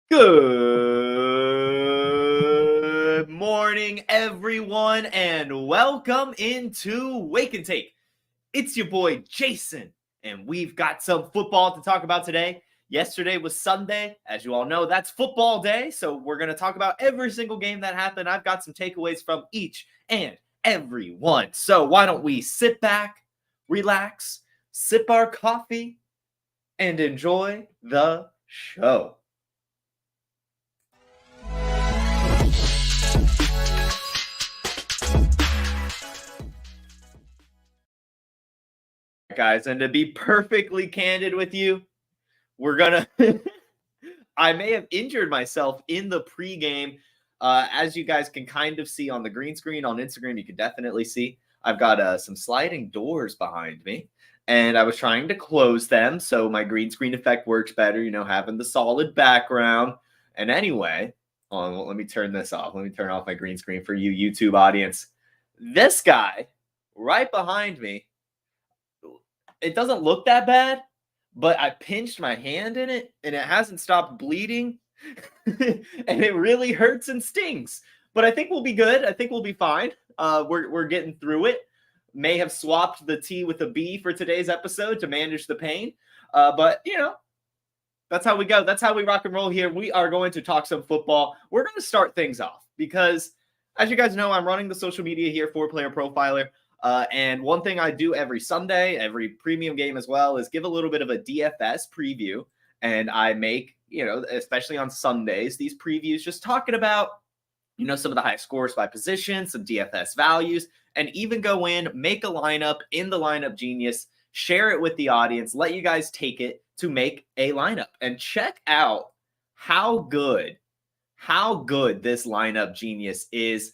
Good morning, everyone, and welcome into Wake and Take. It's your boy Jason, and we've got some football to talk about today. Yesterday was Sunday. As you all know, that's football day, so we're going to talk about every single game that happened. I've got some takeaways from each and every one. So why don't we sit back, relax, sip our coffee, and enjoy the show. Guys, and to be perfectly candid with you, we're gonna I may have injured myself in the pregame. As you guys can kind of see on the green screen on Instagram, you can definitely see I've got some sliding doors behind me, and I was trying to close them so my green screen effect works better, having the solid background. And anyway, let me turn this off. Let me turn off my green screen for you YouTube audience. This guy right behind me, it doesn't look that bad, but I pinched my hand in it and it hasn't stopped bleeding. And it really hurts and stings. But I think we'll be good. I think we'll be fine. We're getting through it. May have swapped the T with a B for today's episode to manage the pain. But that's how we go. That's how we rock and roll here. We are going to talk some football. We're going to start things off because, as you guys know, I'm running the social media here for Player Profiler. And one thing I do every Sunday, every premium game as well, is give a little bit of a DFS preview. And I make, especially on Sundays, these previews just talking about, some of the high scores by position, some DFS values, and even go in, make a lineup in the Lineup Genius, share it with the audience, let you guys take it to make a lineup. And check out how good this Lineup Genius is.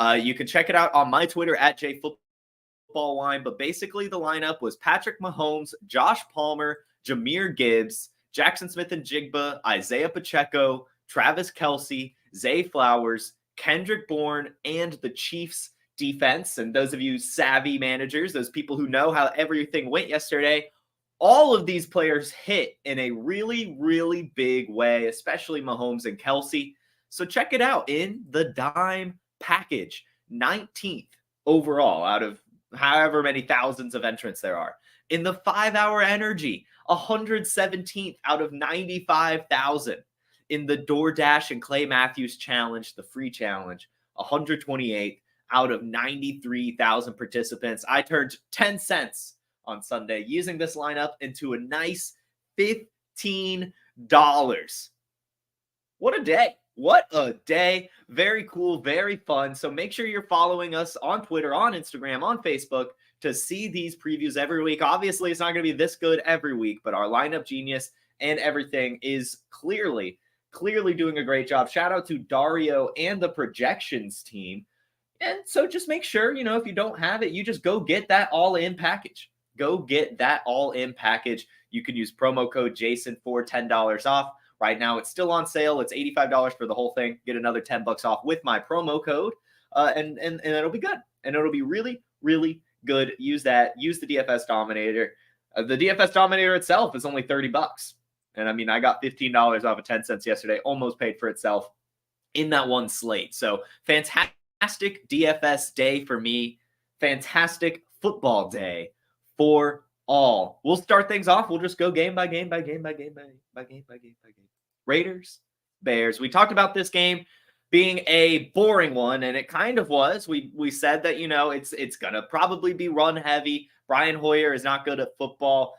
You can check it out on my Twitter at JFootballWine. But basically, the lineup was Patrick Mahomes, Josh Palmer, Jahmyr Gibbs, Jackson Smith-Njigba, Isaiah Pacheco, Travis Kelce, Zay Flowers, Kendrick Bourne, and the Chiefs defense. And those of you savvy managers, those people who know how everything went yesterday, all of these players hit in a really, really big way, especially Mahomes and Kelce. So check it out in the dime package, 19th overall out of however many thousands of entrants there are. In the 5-hour energy, 117th out of 95,000. In the DoorDash and Clay Matthews challenge, the free challenge, 128th out of 93,000 participants. I turned 10 cents on Sunday using this lineup into a nice $15. What a day. What a day. Very cool, very fun. So make sure you're following us on Twitter, on Instagram, on Facebook to see these previews every week. Obviously, it's not going to be this good every week, but our Lineup Genius and everything is clearly doing a great job. Shout out to Dario and the projections team. And so just make sure, if you don't have it, you just go get that all-in package. Go get that all-in package. You can use promo code Jason for $10 off. Right now, it's still on sale. It's $85 for the whole thing. Get another $10 off with my promo code, and it'll be good. And it'll be really, really good. Use that. Use the DFS Dominator. The DFS Dominator itself is only $30. And I mean, I got $15 off of 10 cents yesterday. Almost paid for itself in that one slate. So fantastic DFS day for me. Fantastic football day for all. We'll start things off. We'll just go game by game by game by game by game by game by game. Raiders, Bears. We talked about this game being a boring one, and it kind of was. We said that, it's going to probably be run heavy. Brian Hoyer is not good at football.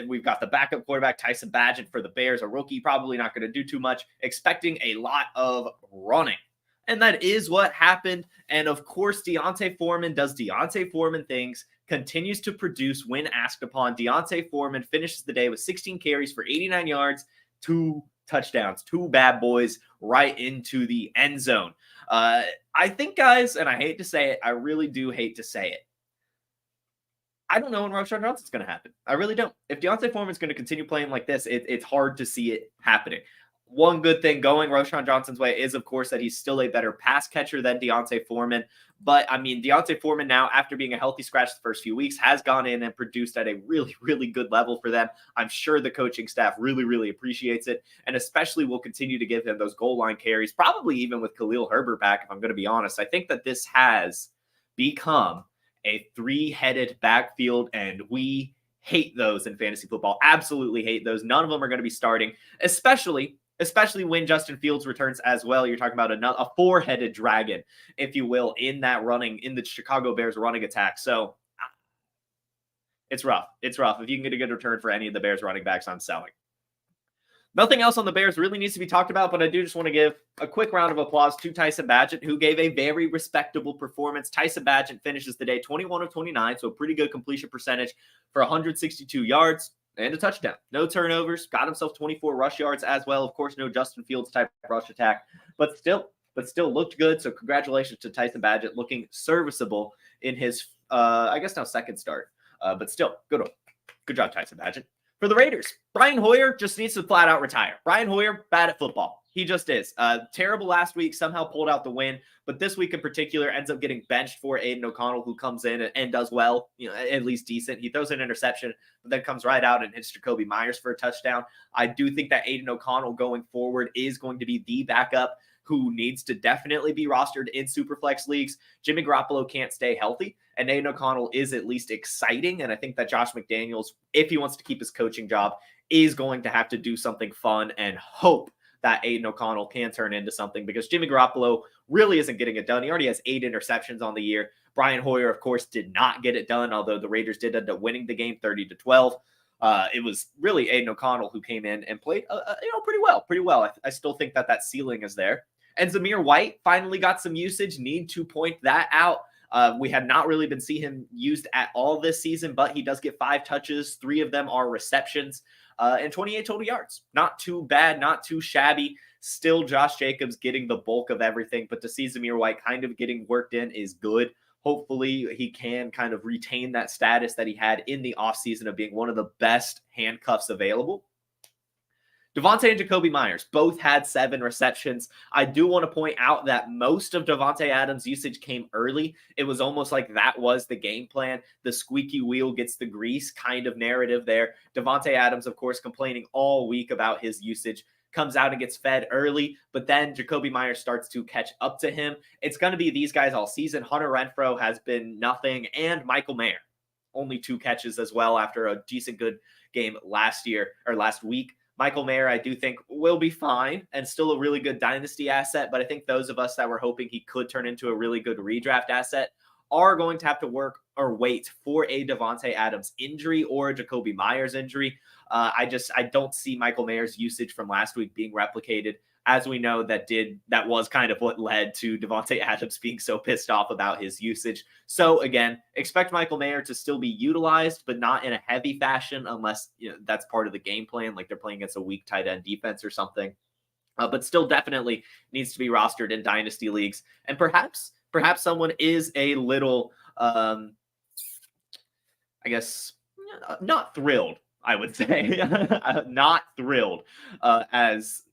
We've got the backup quarterback, Tyson Bagent, for the Bears, a rookie, probably not going to do too much, expecting a lot of running. And that is what happened. And of course, D'Onta Foreman does D'Onta Foreman things, continues to produce when asked upon. D'Onta Foreman finishes the day with 16 carries for 89 yards, 2 touchdowns, 2 bad boys right into the end zone. I think, guys, and I hate to say it, I really do hate to say it, I don't know when Rashawn Johnson's going to happen. I really don't. If D'Onta Foreman's going to continue playing like this, it's hard to see it happening. one good thing going Roschon Johnson's way is, of course, that he's still a better pass catcher than D'Onta Foreman. But, I mean, D'Onta Foreman now, after being a healthy scratch the first few weeks, has gone in and produced at a really, really good level for them. I'm sure the coaching staff really, really appreciates it, and especially will continue to give him those goal line carries, probably even with Khalil Herbert back, if I'm going to be honest. I think that this has become a three-headed backfield, and we hate those in fantasy football. Absolutely hate those. None of them are going to be starting, especially when Justin Fields returns as well. You're talking about a four-headed dragon, if you will, in the Chicago Bears running attack. So it's rough. It's rough. If you can get a good return for any of the Bears running backs, I'm selling. Nothing else on the Bears really needs to be talked about, but I do just want to give a quick round of applause to Tyson Bagent, who gave a very respectable performance. Tyson Bagent finishes the day 21 of 29, so a pretty good completion percentage for 162 yards and a touchdown. No turnovers, got himself 24 rush yards as well. Of course, no Justin Fields type rush attack, but still looked good. So congratulations to Tyson Bagent, looking serviceable in his, I guess now second start, but still good job, Tyson Bagent. For the Raiders, Brian Hoyer just needs to flat out retire. Brian Hoyer, bad at football. He just is. Terrible last week, somehow pulled out the win, but this week in particular ends up getting benched for Aiden O'Connell, who comes in and does well, at least decent. He throws an interception, but then comes right out and hits Jakobi Meyers for a touchdown. I do think that Aiden O'Connell going forward is going to be the backup who needs to definitely be rostered in Superflex leagues. Jimmy Garoppolo can't stay healthy, and Aiden O'Connell is at least exciting, and I think that Josh McDaniels, if he wants to keep his coaching job, is going to have to do something fun and hope that Aiden O'Connell can turn into something, because Jimmy Garoppolo really isn't getting it done. He already has 8 interceptions on the year. Brian Hoyer, of course, did not get it done, although the Raiders did end up winning the game 30-12. It was really Aiden O'Connell who came in and played, pretty well. I still think that ceiling is there. And Jahmyr White finally got some usage. Need to point that out. We have not really been seeing him used at all this season, but he does get 5 touches. 3 of them are receptions and 28 total yards. Not too bad, not too shabby. Still Josh Jacobs getting the bulk of everything, but to see Jahmyr White kind of getting worked in is good. Hopefully he can kind of retain that status that he had in the offseason of being one of the best handcuffs available. Devontae and Jakobi Meyers both had 7 receptions. I do want to point out that most of Davante Adams' usage came early. It was almost like that was the game plan. The squeaky wheel gets the grease kind of narrative there. Davante Adams, of course, complaining all week about his usage, comes out and gets fed early, but then Jakobi Meyers starts to catch up to him. It's going to be these guys all season. Hunter Renfrow has been nothing, and Michael Mayer, only 2 catches as well after a decent good game last week. Michael Mayer, I do think, will be fine and still a really good dynasty asset, but I think those of us that were hoping he could turn into a really good redraft asset are going to have to work or wait for a Davante Adams injury or a Jakobi Meyers injury. I don't see Michael Mayer's usage from last week being replicated. As we know, that was kind of what led to Davante Adams being so pissed off about his usage. So again, expect Michael Mayer to still be utilized, but not in a heavy fashion unless that's part of the game plan, like they're playing against a weak tight end defense or something. But still definitely needs to be rostered in dynasty leagues. And perhaps someone is a little, I guess, not thrilled, I would say. Not thrilled as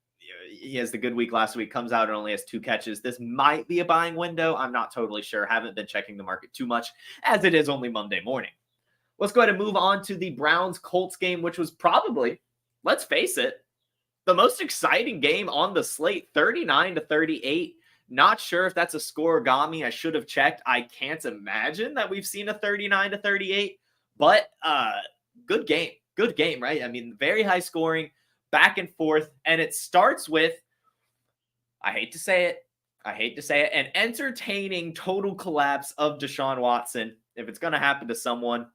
he has the good week last week, comes out and only has 2 catches. This might be a buying window. I'm not totally sure. Haven't been checking the market too much as it is only Monday morning. Let's go ahead and move on to the Browns-Colts game, which was probably, let's face it, the most exciting game on the slate, 39-38. Not sure if that's a scoregami. I should have checked. I can't imagine that we've seen a 39-38, but good game. Good game, right? I mean, very high scoring, back and forth, and it starts with, I hate to say it, an entertaining total collapse of Deshaun Watson. If it's going to happen to someone,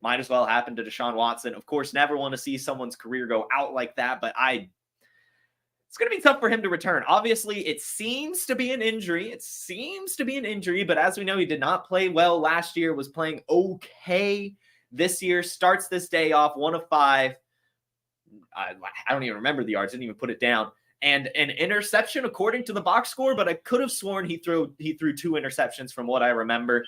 might as well happen to Deshaun Watson. Of course, never want to see someone's career go out like that, but it's going to be tough for him to return. Obviously, it seems to be an injury. But as we know, he did not play well last year, was playing okay this year, starts this day off 1 of 5. I don't even remember the yards, didn't even put it down. And an interception according to the box score, but I could have sworn he threw 2 interceptions from what I remember.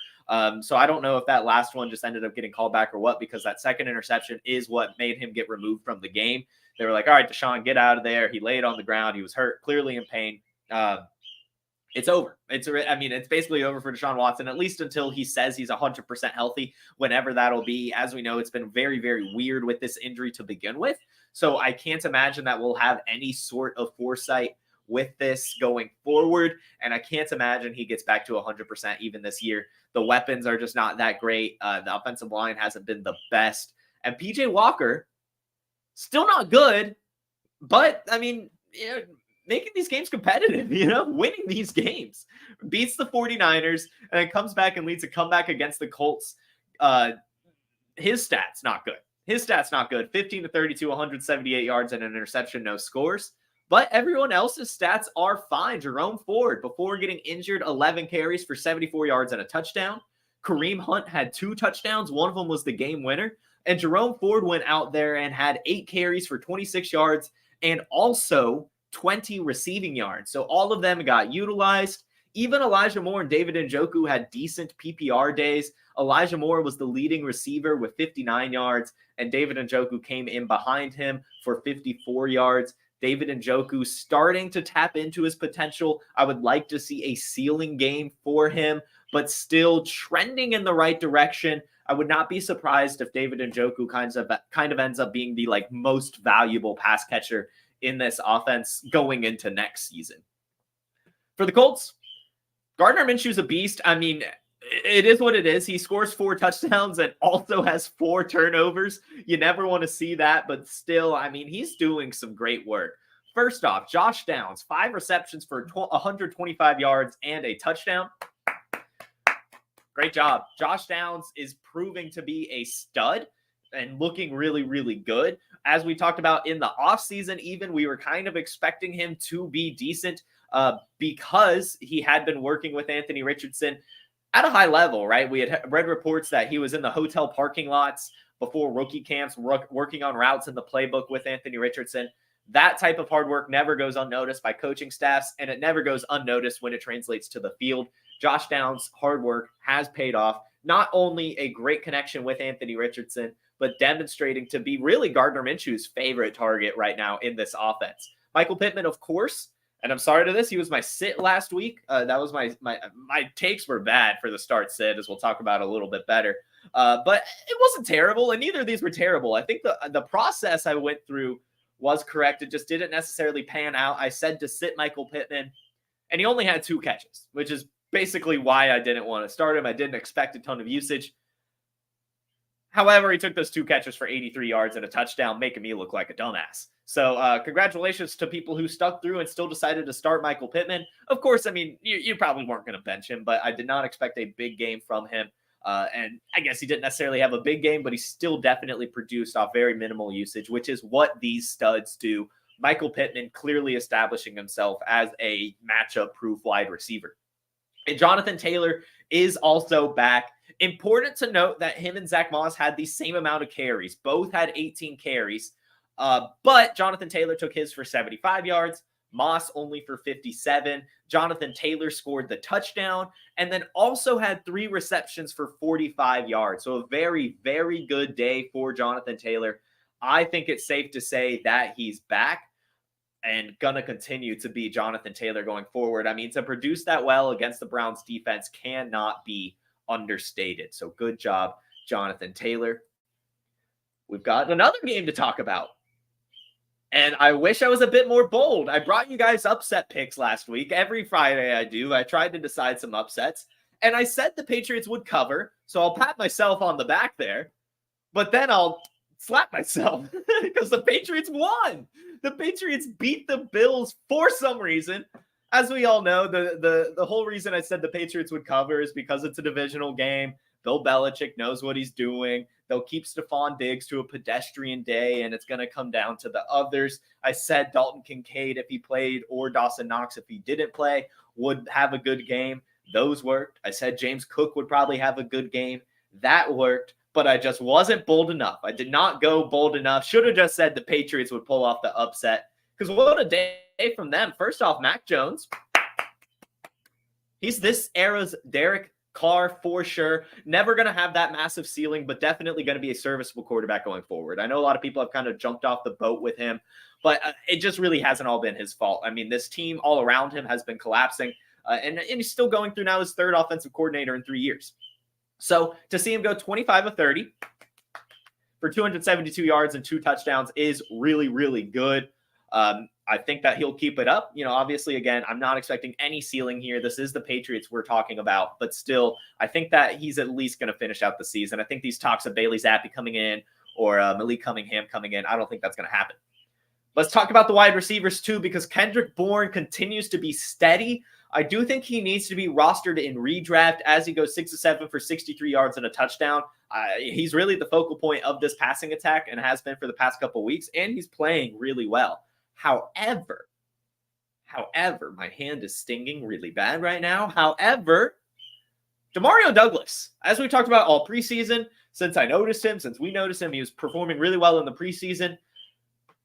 So I don't know if that last one just ended up getting called back or what, because that second interception is what made him get removed from the game. They were like, all right, Deshaun, get out of there. He laid on the ground. He was hurt, clearly in pain. It's over. It's basically over for Deshaun Watson, at least until he says he's 100% healthy, whenever that'll be. As we know, it's been very, very weird with this injury to begin with. So I can't imagine that we'll have any sort of foresight with this going forward. And I can't imagine he gets back to 100% even this year. The weapons are just not that great. The offensive line hasn't been the best. And PJ Walker, still not good, but making these games competitive, winning these games, beats the 49ers, and then comes back and leads a comeback against the Colts. His stats, not good. 15 to 32, 178 yards and an interception, no scores. But everyone else's stats are fine. Jerome Ford, before getting injured, 11 carries for 74 yards and a touchdown. Kareem Hunt had 2 touchdowns. One of them was the game winner. And Jerome Ford went out there and had 8 carries for 26 yards and also 20 receiving yards. So all of them got utilized. Even Elijah Moore and David Njoku had decent PPR days. Elijah Moore was the leading receiver with 59 yards, and David Njoku came in behind him for 54 yards. David Njoku starting to tap into his potential. I would like to see a ceiling game for him, but still trending in the right direction. I would not be surprised if David Njoku kind of ends up being the most valuable pass catcher in this offense going into next season. For the Colts, Gardner Minshew's a beast. It is what it is. He scores 4 touchdowns and also has 4 turnovers. You never want to see that, but still, he's doing some great work. First off, Josh Downs, 5 receptions for 125 yards and a touchdown. Great job. Josh Downs is proving to be a stud and looking really, really good. As we talked about in the offseason, even we were kind of expecting him to be decent because he had been working with Anthony Richardson at a high level, right? We had read reports that he was in the hotel parking lots before rookie camps, working on routes in the playbook with Anthony Richardson. That type of hard work never goes unnoticed by coaching staffs, and it never goes unnoticed when it translates to the field. Josh Downs' hard work has paid off. Not only a great connection with Anthony Richardson, but demonstrating to be really Gardner Minshew's favorite target right now in this offense. Michael Pittman, of course, and I'm sorry to this, he was my sit last week. That was my takes were bad for the start sit, as we'll talk about a little bit better. But it wasn't terrible, and neither of these were terrible. I think the process I went through was correct. It just didn't necessarily pan out. I said to sit Michael Pittman, and he only had 2 catches, which is basically why I didn't want to start him. I didn't expect a ton of usage. However, he took those 2 catches for 83 yards and a touchdown, making me look like a dumbass. So congratulations to people who stuck through and still decided to start Michael Pittman. Of course, you probably weren't going to bench him, but I did not expect a big game from him. And I guess he didn't necessarily have a big game, but he still definitely produced off very minimal usage, which is what these studs do. Michael Pittman clearly establishing himself as a matchup-proof wide receiver. And Jonathan Taylor is also back. Important to note that him and Zach Moss had the same amount of carries. Both had 18 carries, but Jonathan Taylor took his for 75 yards. Moss only for 57. Jonathan Taylor scored the touchdown and then also had 3 receptions for 45 yards. So a very, very good day for Jonathan Taylor. I think it's safe to say that he's back and going to continue to be Jonathan Taylor going forward. To produce that well against the Browns defense cannot be understated. So good job, Jonathan Taylor. We've got another game to talk about. And I wish I was a bit more bold. I brought you guys upset picks last week. Every Friday I do. I tried to decide some upsets. And I said the Patriots would cover. So I'll pat myself on the back there. But then I'll slap myself because the Patriots won. The Patriots beat the Bills for some reason. As we all know, the whole reason I said the Patriots would cover is because it's a divisional game. Bill Belichick knows what he's doing. They'll keep Stephon Diggs to a pedestrian day, and it's going to come down to the others. I said Dalton Kincaid, if he played, or Dawson Knox, if he didn't play, would have a good game. Those worked. I said James Cook would probably have a good game. That worked, but I just wasn't bold enough. I did not go bold enough. Should have just said the Patriots would pull off the upset, because what a day from them. First off, Mac Jones. He's this era's Derek Carr, for sure. Never going to have that massive ceiling, but definitely going to be a serviceable quarterback going forward. I know a lot of people have kind of jumped off the boat with him, but it just really hasn't all been his fault. I mean, this team all around him has been collapsing, and he's still going through now his third offensive coordinator in 3 years. So to see him go 25 of 30 for 272 yards and 2 touchdowns is really, really good. I think that he'll keep it up. You know, obviously, again, I'm not expecting any ceiling here. This is the Patriots we're talking about, but still, I think that he's at least going to finish out the season. I think these talks of Bailey Zappi coming in or Malik Cunningham coming in, I don't think that's going to happen. Let's talk about the wide receivers too, because Kendrick Bourne continues to be steady. I do think he needs to be rostered in redraft as he goes 6 of 7 for 63 yards and a touchdown. He's really the focal point of this passing attack and has been for the past couple of weeks, and he's playing really well. However, my hand is stinging really bad right now. However, Demario Douglas, as we talked about all preseason, since we noticed him, he was performing really well in the preseason.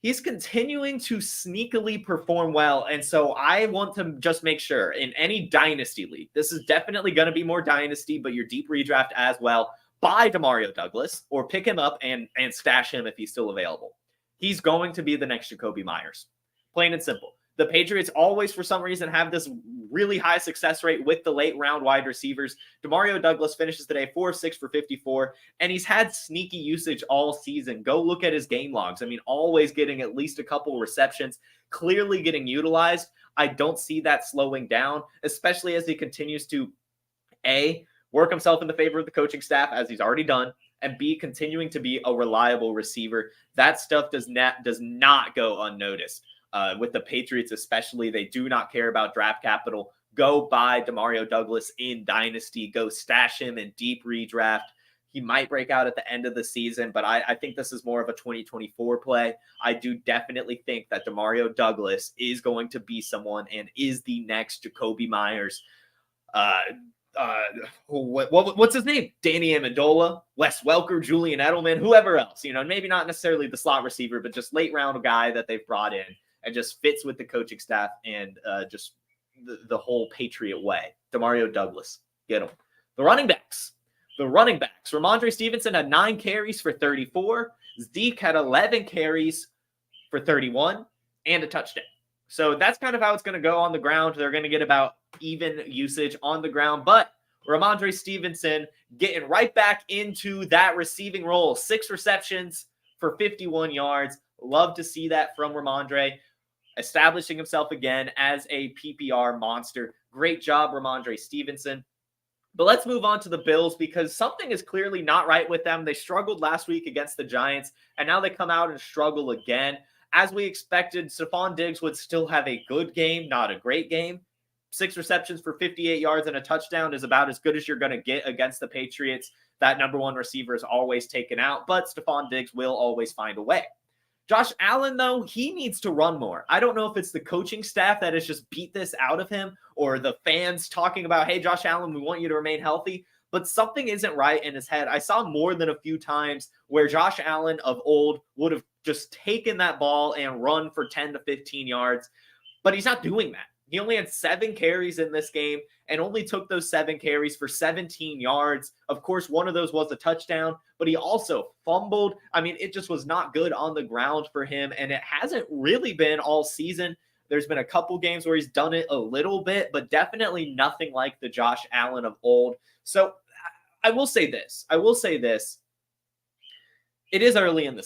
He's continuing to sneakily perform well, and so I want to just make sure in any Dynasty league, this is definitely going to be more Dynasty, but your deep redraft as well, buy Demario Douglas or pick him up and stash him if he's still available. He's going to be the next Jakobi Meyers. Plain and simple. The Patriots always, for some reason, have this really high success rate with the late round wide receivers. Demario Douglas finishes today 4 of 6 for 54, and he's had sneaky usage all season. Go look at his game logs. I mean, always getting at least a couple receptions, clearly getting utilized. I don't see that slowing down, especially as he continues to, A, work himself in the favor of the coaching staff, as he's already done, and B, continuing to be a reliable receiver. That stuff does not go unnoticed. With the Patriots especially, they do not care about draft capital. Go buy Demario Douglas in Dynasty. Go stash him in deep redraft. He might break out at the end of the season, but I think this is more of a 2024 play. I do definitely think that Demario Douglas is going to be someone and is the next Jakobi Meyers. What's his name? Danny Amendola, Wes Welker, Julian Edelman, whoever else, maybe not necessarily the slot receiver, but just late round guy that they've brought in and just fits with the coaching staff and just the whole Patriot way. Demario Douglas, get him. The running backs. Ramondre Stevenson had 9 carries for 34. Zeke had 11 carries for 31 and a touchdown. So that's kind of how it's going to go on the ground. They're going to get about even usage on the ground, but Ramondre Stevenson getting right back into that receiving role. 6 receptions for 51 yards. Love to see that from Ramondre, establishing himself again as a PPR monster. Great job, Ramondre Stevenson. But let's move on to the Bills, because something is clearly not right with them. They struggled last week against the Giants, and now they come out and struggle again. As we expected, Stephon Diggs would still have a good game, not a great game. 6 receptions for 58 yards and a touchdown is about as good as you're going to get against the Patriots. That number one receiver is always taken out, but Stephon Diggs will always find a way. Josh Allen, though, he needs to run more. I don't know if it's the coaching staff that has just beat this out of him or the fans talking about, hey, Josh Allen, we want you to remain healthy, but something isn't right in his head. I saw more than a few times where Josh Allen of old would have just taken that ball and run for 10 to 15 yards, but he's not doing that. He only had 7 carries in this game and only took those 7 carries for 17 yards. Of course, one of those was a touchdown, but he also fumbled. I mean, it just was not good on the ground for him, and it hasn't really been all season. There's been a couple games where he's done it a little bit, but definitely nothing like the Josh Allen of old. So I will say this. It is early in the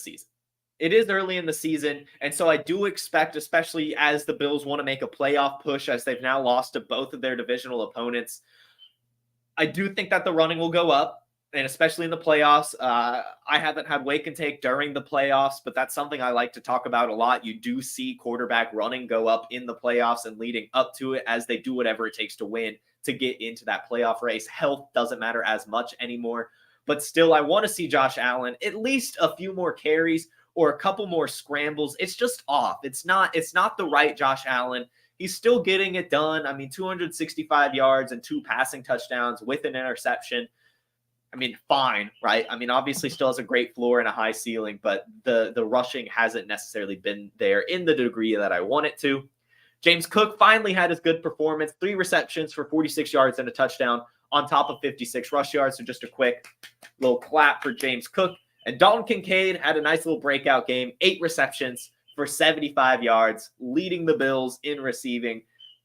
season. And so I do expect, especially as the Bills want to make a playoff push, as they've now lost to both of their divisional opponents, I do think that the running will go up, and especially in the playoffs. I haven't had wake and take during the playoffs, but that's something I like to talk about a lot. You do see quarterback running go up in the playoffs and leading up to it, as they do whatever it takes to win to get into that playoff race. Health doesn't matter as much anymore, but still, I want to see Josh Allen at least a few more carries or a couple more scrambles. It's just off. It's not the right Josh Allen. He's still getting it done. I mean, 265 yards and 2 passing touchdowns with an interception. I mean, fine, right? I mean, obviously still has a great floor and a high ceiling, but the rushing hasn't necessarily been there in the degree that I want it to. James Cook finally had his good performance, 3 receptions for 46 yards and a touchdown. on top of 56 rush yards. So just a quick little clap for James Cook. And Dalton Kincaid had a nice little breakout game, 8 receptions for 75 yards, leading the Bills in receiving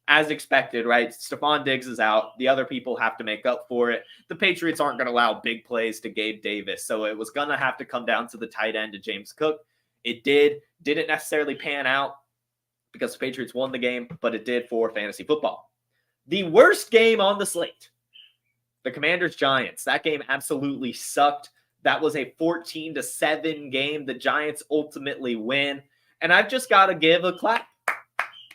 as expected, right? Stephon Diggs is out. The other people have to make up for it. The Patriots aren't going to allow big plays to Gabe Davis, so it was going to have to come down to the tight end to James Cook. It didn't necessarily pan out because the Patriots won the game, but it did for fantasy football. The worst game on the slate, the Commanders-Giants. That game absolutely sucked. That was a 14-7 game. The Giants ultimately win, and I've just got to give a clap.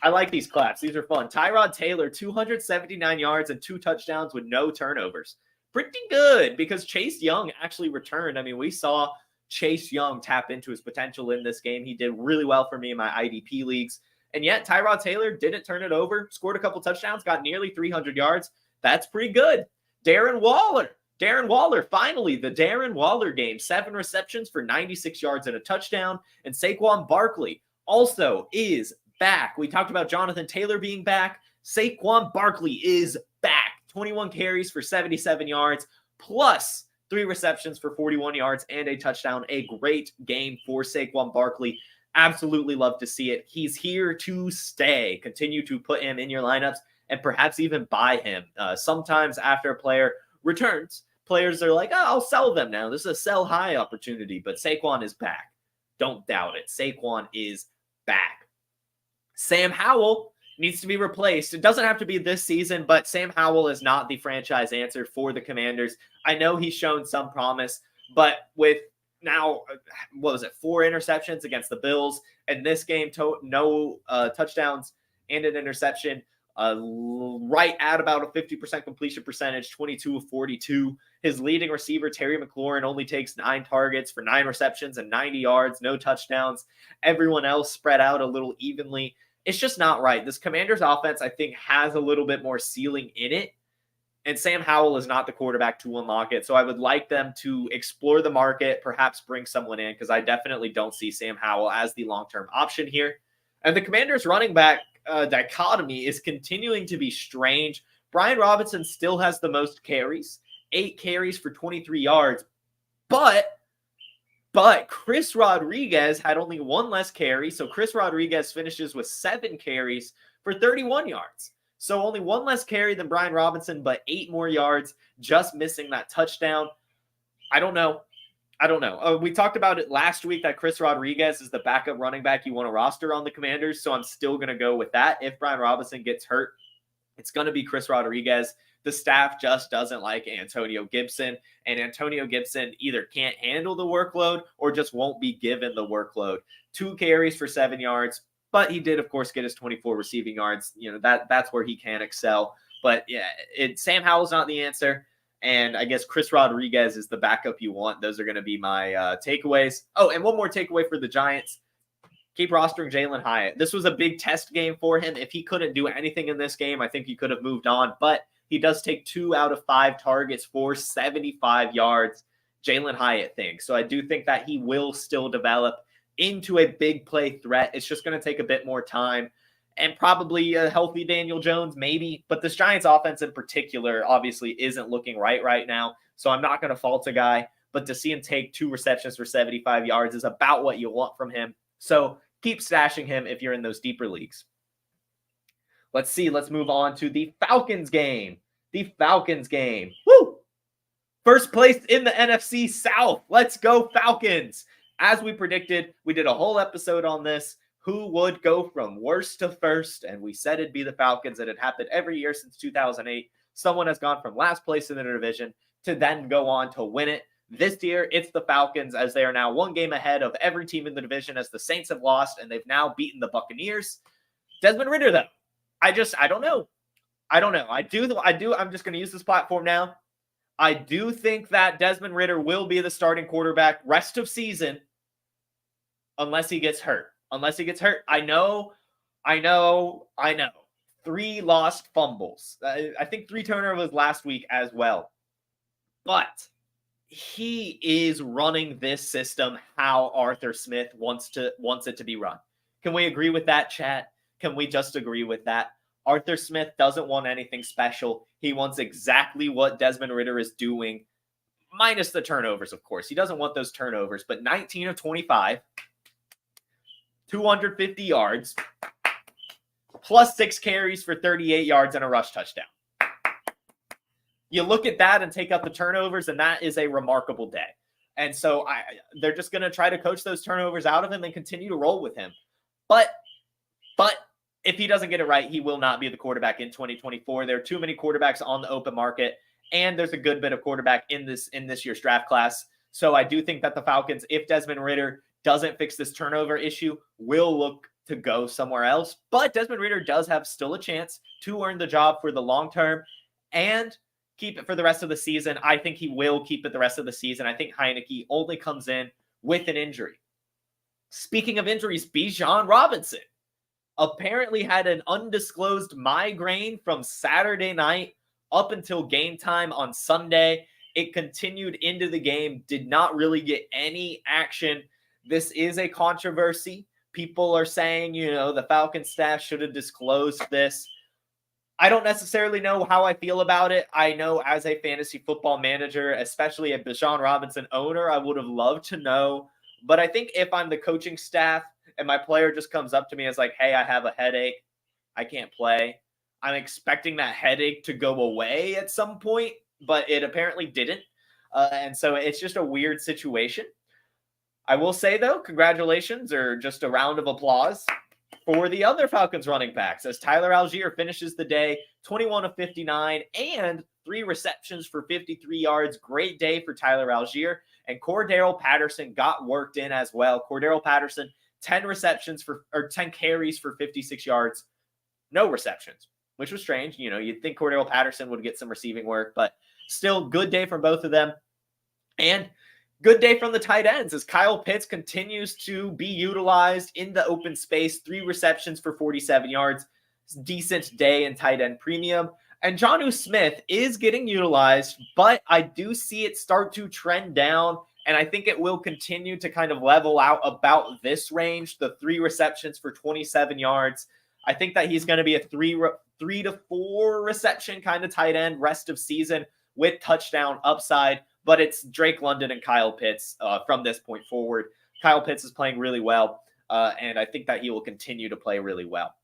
I like these claps. These are fun. Tyrod Taylor, 279 yards and 2 touchdowns with no turnovers. Pretty good because Chase Young actually returned. I mean, we saw Chase Young tap into his potential in this game. He did really well for me in my IDP leagues. And yet Tyrod Taylor didn't turn it over, scored a couple touchdowns, got nearly 300 yards. That's pretty good. Darren Waller, finally, the Darren Waller game. 7 receptions for 96 yards and a touchdown. And Saquon Barkley also is back. We talked about Jonathan Taylor being back. Saquon Barkley is back. 21 carries for 77 yards, plus 3 receptions for 41 yards and a touchdown. A great game for Saquon Barkley. Absolutely love to see it. He's here to stay. Continue to put him in your lineups and perhaps even buy him. Sometimes after a player returns, players are like, oh, I'll sell them now. This is a sell high opportunity, but Saquon is back. Don't doubt it. Saquon is back. Sam Howell needs to be replaced. It doesn't have to be this season, but Sam Howell is not the franchise answer for the Commanders. I know he's shown some promise, but with now, 4 interceptions against the Bills, and this game, no touchdowns and an interception, right at about a 50% completion percentage, 22 of 42. His leading receiver, Terry McLaurin, only takes 9 targets for 9 receptions and 90 yards, no touchdowns. Everyone else spread out a little evenly. It's just not right. This Commanders offense, I think, has a little bit more ceiling in it, and Sam Howell is not the quarterback to unlock it. So I would like them to explore the market, perhaps bring someone in, because I definitely don't see Sam Howell as the long-term option here. And the Commanders running back dichotomy is continuing to be strange. Brian Robinson still has the most carries, 8 carries for 23 yards, but Chris Rodriguez had only 1 less carry, so Chris Rodriguez finishes with 7 carries for 31 yards. So only 1 less carry than Brian Robinson, but 8 more yards, just missing that touchdown. I don't know. We talked about it last week that Chris Rodriguez is the backup running back you want to roster on the Commanders, so I'm still going to go with that. If Brian Robinson gets hurt, it's going to be Chris Rodriguez. The staff just doesn't like Antonio Gibson, and Antonio Gibson either can't handle the workload or just won't be given the workload. 2 carries for 7 yards, but he did, of course, get his 24 receiving yards. You know, that's where he can excel. But yeah, Sam Howell's not the answer, and I guess Chris Rodriguez is the backup you want. Those are going to be my takeaways. Oh, and one more takeaway for the Giants. Keep rostering Jalen Hyatt. This was a big test game for him. If he couldn't do anything in this game, I think he could have moved on, but he does take 2 out of 5 targets for 75 yards. Jalen Hyatt thinks. So I do think that he will still develop into a big play threat. It's just going to take a bit more time and probably a healthy Daniel Jones, maybe. But this Giants offense in particular obviously isn't looking right now. So I'm not going to fault a guy. But to see him take 2 receptions for 75 yards is about what you want from him. So keep stashing him if you're in those deeper leagues. Let's see. Let's move on to the Falcons game. Woo! First place in the NFC South. Let's go Falcons. As we predicted, we did a whole episode on this. Who would go from worst to first? And we said it'd be the Falcons. And it happened every year since 2008. Someone has gone from last place in the division to then go on to win it. This year, it's the Falcons, as they are now 1 game ahead of every team in the division, as the Saints have lost, and they've now beaten the Buccaneers. Desmond Ridder, though, I don't know. I'm just going to use this platform now. I do think that Desmond Ridder will be the starting quarterback rest of season unless he gets hurt. I know. 3 lost fumbles. I think 3 turnovers last week as well. But he is running this system how Arthur Smith wants it to be run. Can we agree with that, chat? Can we just agree with that? Arthur Smith doesn't want anything special. He wants exactly what Desmond Ridder is doing, minus the turnovers, of course. He doesn't want those turnovers, but 19 of 25, 250 yards, plus 6 carries for 38 yards and a rush touchdown. You look at that and take out the turnovers, and that is a remarkable day. And so they're just going to try to coach those turnovers out of him and continue to roll with him. But if he doesn't get it right, he will not be the quarterback in 2024. There are too many quarterbacks on the open market, and there's a good bit of quarterback in this year's draft class. So I do think that the Falcons, if Desmond Ridder doesn't fix this turnover issue, will look to go somewhere else. But Desmond Ridder does have still a chance to earn the job for the long term and keep it for the rest of the season. I think he will keep it the rest of the season. I think Heinicke only comes in with an injury. Speaking of injuries, Bijan Robinson apparently had an undisclosed migraine from Saturday night up until game time on Sunday. It continued into the game, did not really get any action. This is a controversy. People are saying, the Falcons staff should have disclosed this. I don't necessarily know how I feel about it. I know as a fantasy football manager, especially a Bijan Robinson owner, I would have loved to know. But I think if I'm the coaching staff and my player just comes up to me and is like, hey, I have a headache, I can't play, I'm expecting that headache to go away at some point, but it apparently didn't. And so it's just a weird situation. I will say, though, congratulations, or just a round of applause for the other Falcons running backs as Tyler Algier finishes the day 21 of 59 and 3 receptions for 53 yards. Great day for Tyler Algier. And Cordarrelle Patterson got worked in as well. Cordarrelle Patterson, 10 carries for 56 yards, no receptions, which was strange. You'd think Cordarrelle Patterson would get some receiving work, but still good day from both of them. And good day from the tight ends as Kyle Pitts continues to be utilized in the open space. 3 receptions for 47 yards. Decent day in tight end premium. And Jonnu Smith is getting utilized, but I do see it start to trend down, and I think it will continue to kind of level out about this range, the 3 receptions for 27 yards. I think that he's going to be a 3 to 4 reception kind of tight end rest of season with touchdown upside. But it's Drake London and Kyle Pitts from this point forward. Kyle Pitts is playing really well, and I think that he will continue to play really well.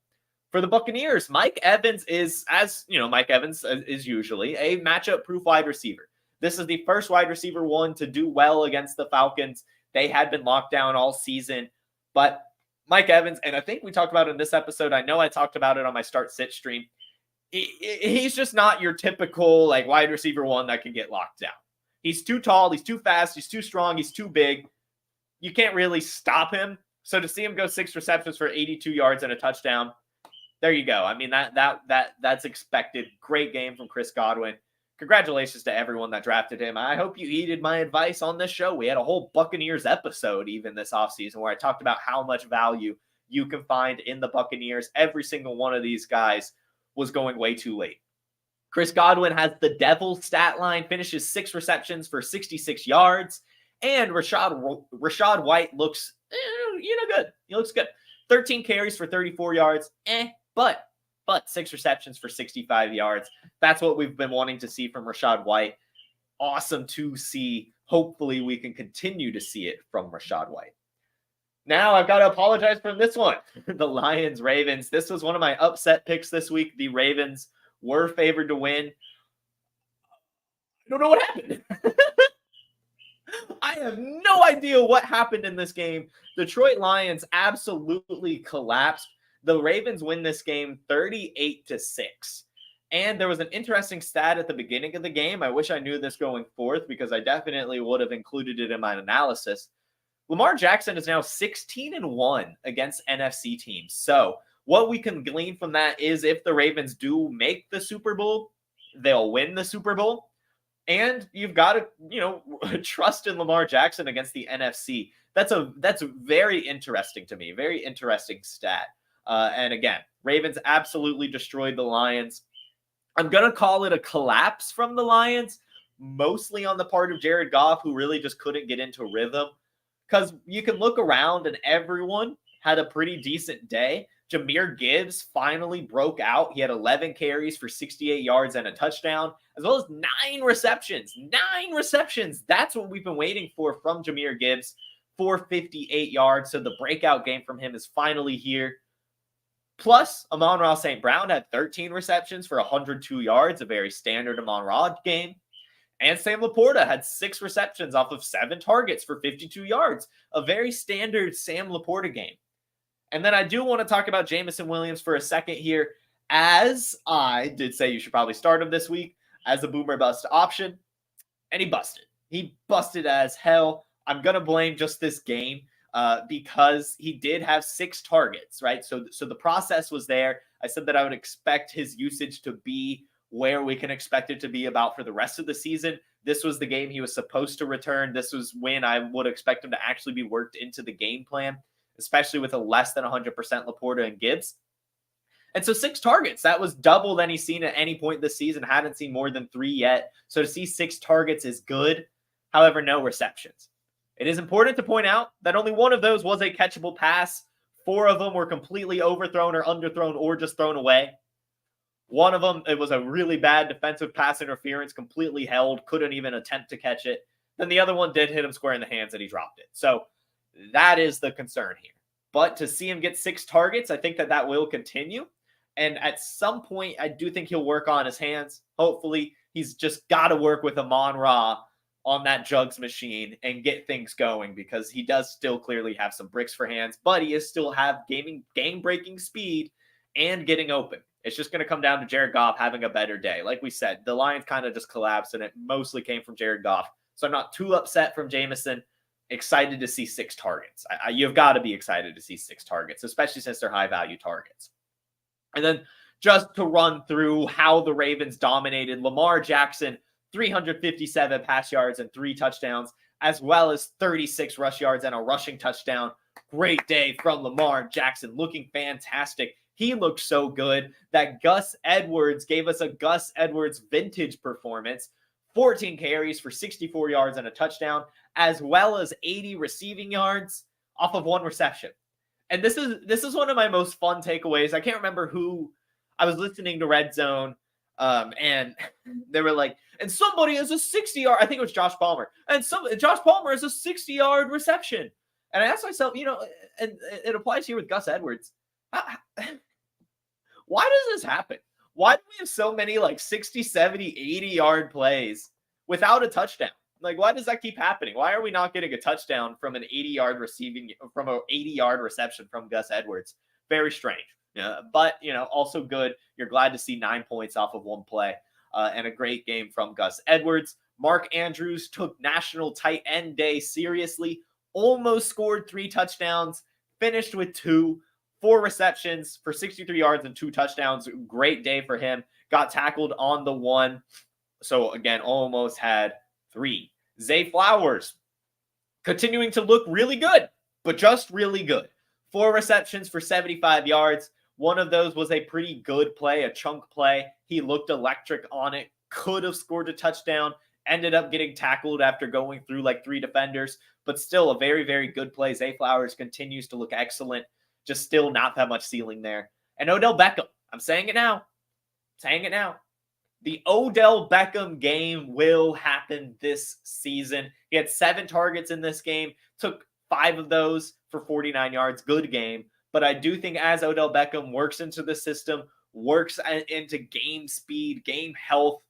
For the Buccaneers, Mike Evans is, Mike Evans is usually a matchup-proof wide receiver. This is the first wide receiver one to do well against the Falcons. They had been locked down all season, but Mike Evans, and I think we talked about it in this episode, I know I talked about it on my start-sit stream, he's just not your typical wide receiver one that can get locked down. He's too tall, he's too fast, he's too strong, he's too big. You can't really stop him. So to see him go 6 receptions for 82 yards and a touchdown, there you go. I mean, that's expected. Great game from Chris Godwin. Congratulations to everyone that drafted him. I hope you heeded my advice on this show. We had a whole Buccaneers episode even this offseason where I talked about how much value you can find in the Buccaneers. Every single one of these guys was going way too late. Chris Godwin has the devil stat line, finishes 6 receptions for 66 yards, and Rashad White looks, good. He looks good. 13 carries for 34 yards, but 6 receptions for 65 yards. That's what we've been wanting to see from Rashad White. Awesome to see. Hopefully we can continue to see it from Rashad White. Now I've got to apologize for this one. The Lions-Ravens. This was one of my upset picks this week. The Ravens were favored to win. I don't know what happened. I have no idea what happened in this game. Detroit Lions absolutely collapsed. The Ravens win this game 38-6. And there was an interesting stat at the beginning of the game. I wish I knew this going forth because I definitely would have included it in my analysis. Lamar Jackson is now 16-1 against NFC teams. So what we can glean from that is if the Ravens do make the Super Bowl, they'll win the Super Bowl. And you've got to, trust in Lamar Jackson against the NFC. That's very interesting to me. Very interesting stat. And again, Ravens absolutely destroyed the Lions. I'm going to call it a collapse from the Lions, mostly on the part of Jared Goff, who really just couldn't get into rhythm. Because you can look around and everyone had a pretty decent day. Jahmyr Gibbs finally broke out. He had 11 carries for 68 yards and a touchdown, as well as 9 receptions. 9 receptions. That's what we've been waiting for from Jahmyr Gibbs, for 58 yards. So the breakout game from him is finally here. Plus, Amon-Ra St. Brown had 13 receptions for 102 yards, a very standard Amon-Ra game. And Sam Laporta had 6 receptions off of 7 targets for 52 yards, a very standard Sam Laporta game. And then I do want to talk about Jameson Williams for a second here, as I did say you should probably start him this week as a boomer bust option, and he busted. He busted as hell. I'm going to blame just this game because he did have 6 targets, right? So the process was there. I said that I would expect his usage to be where we can expect it to be about for the rest of the season. This was the game he was supposed to return. This was when I would expect him to actually be worked into the game plan, especially with a less than 100% Laporta and Gibbs. And so 6 targets, that was double than he's seen at any point this season. Hadn't seen more than 3 yet. So to see 6 targets is good. However, no receptions. It is important to point out that only one of those was a catchable pass. 4 of them were completely overthrown or underthrown or just thrown away. One of them, it was a really bad defensive pass interference, completely held, couldn't even attempt to catch it. Then the other one did hit him square in the hands and he dropped it. So that is the concern here. But to see him get 6 targets, I think that will continue. And at some point, I do think he'll work on his hands. Hopefully, he's just got to work with Amon-Ra on that jugs machine and get things going, because he does still clearly have some bricks for hands, but he is still have game-breaking speed and getting open. It's just going to come down to Jared Goff having a better day. Like we said, the Lions kind of just collapsed, and it mostly came from Jared Goff. So I'm not too upset from Jameson. Excited to see 6 targets. You've got to be excited to see 6 targets, especially since they're high-value targets. And then just to run through how the Ravens dominated, Lamar Jackson, 357 pass yards and 3 touchdowns, as well as 36 rush yards and a rushing touchdown. Great day from Lamar Jackson, looking fantastic. He looked so good that Gus Edwards gave us a Gus Edwards vintage performance. 14 carries for 64 yards and a touchdown, as well as 80 receiving yards off of 1 reception. And this is one of my most fun takeaways. I can't remember who. I was listening to Red Zone, and they were like, and somebody has a 60-yard, I think it was Josh Palmer, and Josh Palmer has a 60-yard reception. And I asked myself, and it applies here with Gus Edwards. Why does this happen? Why do we have so many 60, 70, 80-yard plays without a touchdown? Why does that keep happening? Why are we not getting a touchdown from an 80-yard reception from Gus Edwards? Very strange. But, also good. You're glad to see 9 points off of 1 play and a great game from Gus Edwards. Mark Andrews took National Tight End Day seriously, almost scored 3 touchdowns, finished with 2. 4 receptions for 63 yards and 2 touchdowns. Great day for him. Got tackled on the 1. So, again, almost had 3. Zay Flowers continuing to look really good, but just really good. 4 receptions for 75 yards. One of those was a pretty good play, a chunk play. He looked electric on it. Could have scored a touchdown. Ended up getting tackled after going through 3 defenders. But still a very, very good play. Zay Flowers continues to look excellent. Just still not that much ceiling there. And Odell Beckham, I'm saying it now. The Odell Beckham game will happen this season. He had 7 targets in this game, took 5 of those for 49 yards. Good game. But I do think as Odell Beckham works into the system, works into game speed, game health,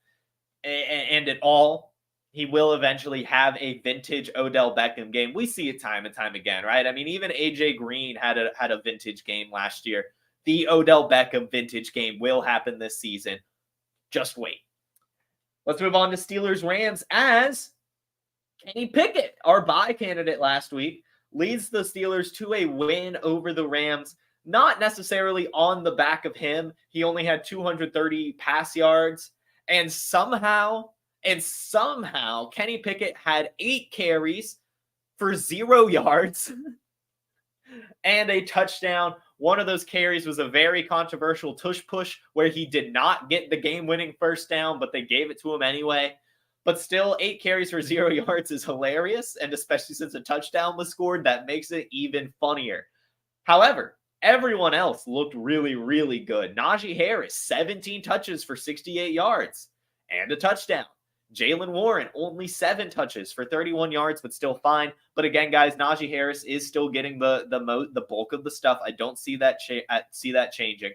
and it all, he will eventually have a vintage Odell Beckham game. We see it time and time again, right? I mean, even AJ Green had a vintage game last year. The Odell Beckham vintage game will happen this season. Just wait. Let's move on to Steelers-Rams, as Kenny Pickett, our bye candidate last week, leads the Steelers to a win over the Rams. Not necessarily on the back of him. He only had 230 pass yards. And somehow, Kenny Pickett had 8 carries for 0 yards and a touchdown. One of those carries was a very controversial tush push where he did not get the game-winning first down, but they gave it to him anyway. But still, 8 carries for 0 yards is hilarious, and especially since a touchdown was scored, that makes it even funnier. However, Everyone else looked really, really good. Najee Harris, 17 touches for 68 yards and a touchdown. Jalen Warren, only 7 touches for 31 yards, but still fine. But again, guys, Najee Harris is still getting the bulk of the stuff. I don't see that changing.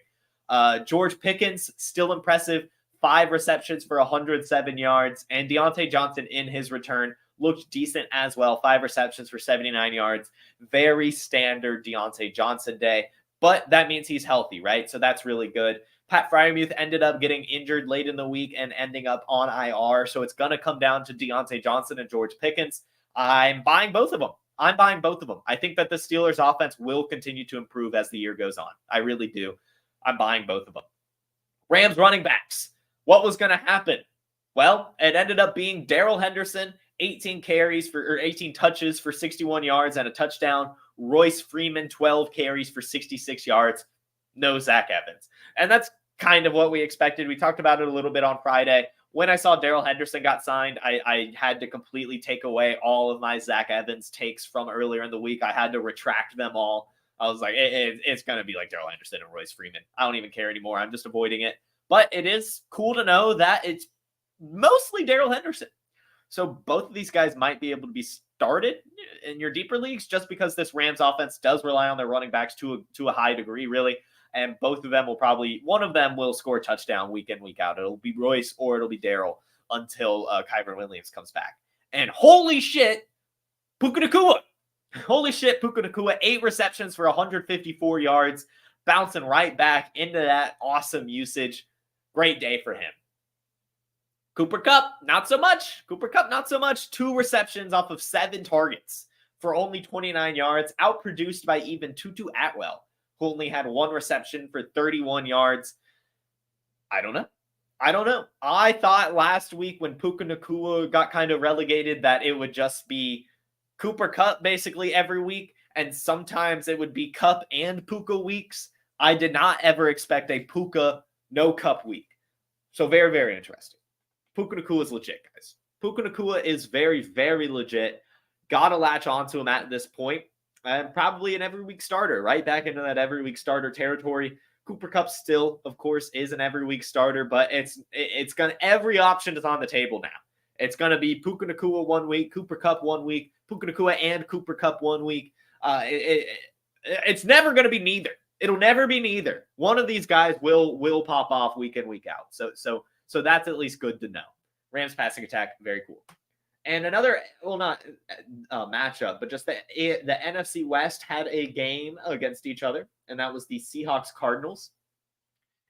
George Pickens, still impressive. 5 receptions for 107 yards. And Diontae Johnson in his return looked decent as well. 5 receptions for 79 yards. Very standard Diontae Johnson day. But that means he's healthy, right? So that's really good. Pat Freiermuth ended up getting injured late in the week and ending up on IR. So it's going to come down to Diontae Johnson and George Pickens. I'm buying both of them. I think that the Steelers offense will continue to improve as the year goes on. I really do. I'm buying both of them. Rams running backs. What was going to happen? Well, it ended up being Darrell Henderson, 18 touches for 61 yards and a touchdown. Royce Freeman, 12 carries for 66 yards. No Zach Evans. And that's kind of what we expected. We talked about it a little bit on Friday. When I saw Darrell Henderson got signed, I had to completely take away all of my Zach Evans takes from earlier in the week. I had to retract them all. I was like, it's going to be like Darrell Henderson and Royce Freeman. I don't even care anymore. I'm just avoiding it. But it is cool to know that it's mostly Darrell Henderson. So both of these guys might be able to be started in your deeper leagues just because this Rams offense does rely on their running backs to a high degree, really. And both of them one of them will score a touchdown week in, week out. It'll be Royce or it'll be Darrell until Kyren Williams comes back. And holy shit, Puka Nacua. Holy shit, Puka Nacua, 8 receptions for 154 yards, bouncing right back into that awesome usage. Great day for him. Cooper Kupp, not so much. 2 receptions off of 7 targets for only 29 yards, outproduced by even Tutu Atwell, who only had 1 reception for 31 yards. I don't know. I thought last week when Puka Nacua got kind of relegated that it would just be Cooper Kupp basically every week, and sometimes it would be Kupp and Puka weeks. I did not ever expect a Puka, no Kupp week. So very, very interesting. Puka Nacua is legit, guys. Puka Nacua is very, very legit. Got to latch onto him at this point. And probably an every week starter, right? Back into that every week starter territory. Cooper Kupp still, of course, is an every week starter, but it's gonna every option is on the table now. It's gonna be Puka Nacua 1 week, Cooper Kupp 1 week, Puka Nacua and Cooper Kupp 1 week. It's never gonna be neither. It'll never be neither. One of these guys will pop off week in, week out. So that's at least good to know. Rams passing attack, very cool. And another, well, not matchup, but just the NFC West had a game against each other, and that was the Seahawks Cardinals.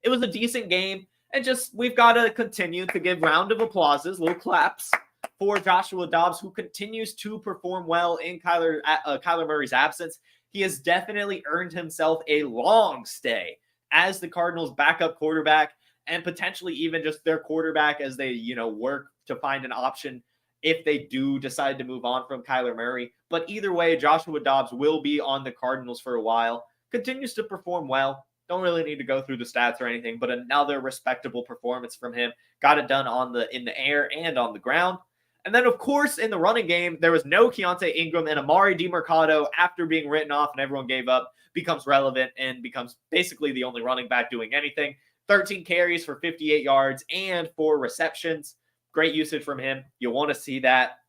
It was a decent game, and just we've got to continue to give round of applauses, little claps for Joshua Dobbs, who continues to perform well in Kyler Murray's absence. He has definitely earned himself a long stay as the Cardinals' backup quarterback, and potentially even just their quarterback as they, work to find an option if they do decide to move on from Kyler Murray. But either way, Joshua Dobbs will be on the Cardinals for a while. Continues to perform well. Don't really need to go through the stats or anything, but another respectable performance from him. Got it done in the air and on the ground. And then, of course, in the running game, there was no Keontae Ingram, and Emari Demercado, after being written off and everyone gave up, becomes relevant and becomes basically the only running back doing anything. 13 carries for 58 yards and 4 receptions. Great usage from him. You want to see that.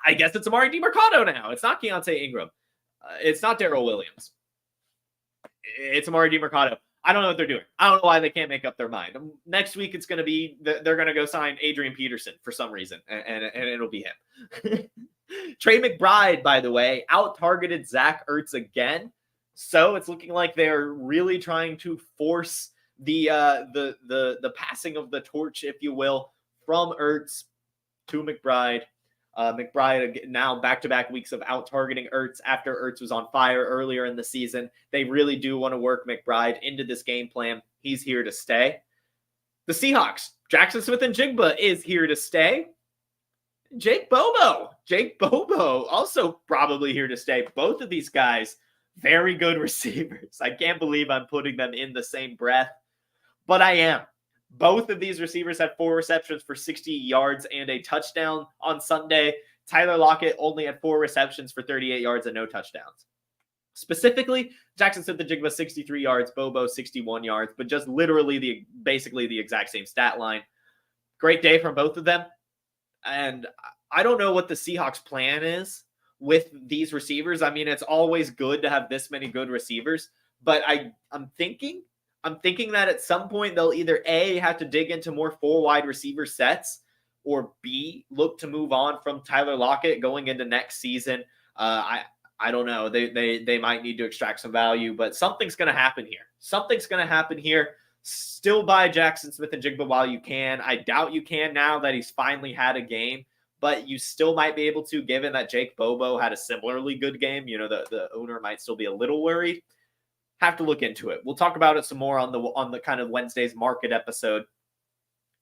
I guess it's Emari Demercado now. It's not Keontae Ingram. It's not Darrell Williams. It's Emari Demercado. I don't know what they're doing. I don't know why they can't make up their mind. Next week, it's going to be, they're going to go sign Adrian Peterson for some reason, and it'll be him. Trey McBride, by the way, out-targeted Zach Ertz again. So it's looking like they're really trying to force the passing of the torch, if you will, from Ertz to McBride. McBride now back-to-back weeks of out-targeting Ertz after Ertz was on fire earlier in the season. They really do want to work McBride into this game plan. He's here to stay. The Seahawks, Jackson Smith-Njigba is here to stay. Jake Bobo also probably here to stay. Both of these guys, very good receivers. I can't believe I'm putting them in the same breath, but I am. Both of these receivers had 4 receptions for 60 yards and a touchdown on Sunday. Tyler Lockett only had 4 receptions for 38 yards and no touchdowns. Specifically, Jackson Smith-Njigba 63 yards, Bobo 61 yards, but just literally basically the exact same stat line. Great day from both of them. And I don't know what the Seahawks plan is with these receivers. I mean, it's always good to have this many good receivers, but I'm thinking that at some point they'll either A, have to dig into more 4 wide receiver sets, or B, look to move on from Tyler Lockett going into next season. I don't know. They might need to extract some value, but something's going to happen here. Something's going to happen here. Still buy Jackson Smith-Njigba while you can. I doubt you can now that he's finally had a game, but you still might be able to, given that Jake Bobo had a similarly good game. You know, the owner might still be a little worried. Have to look into it. We'll talk about it some more on the kind of Wednesday's market episode.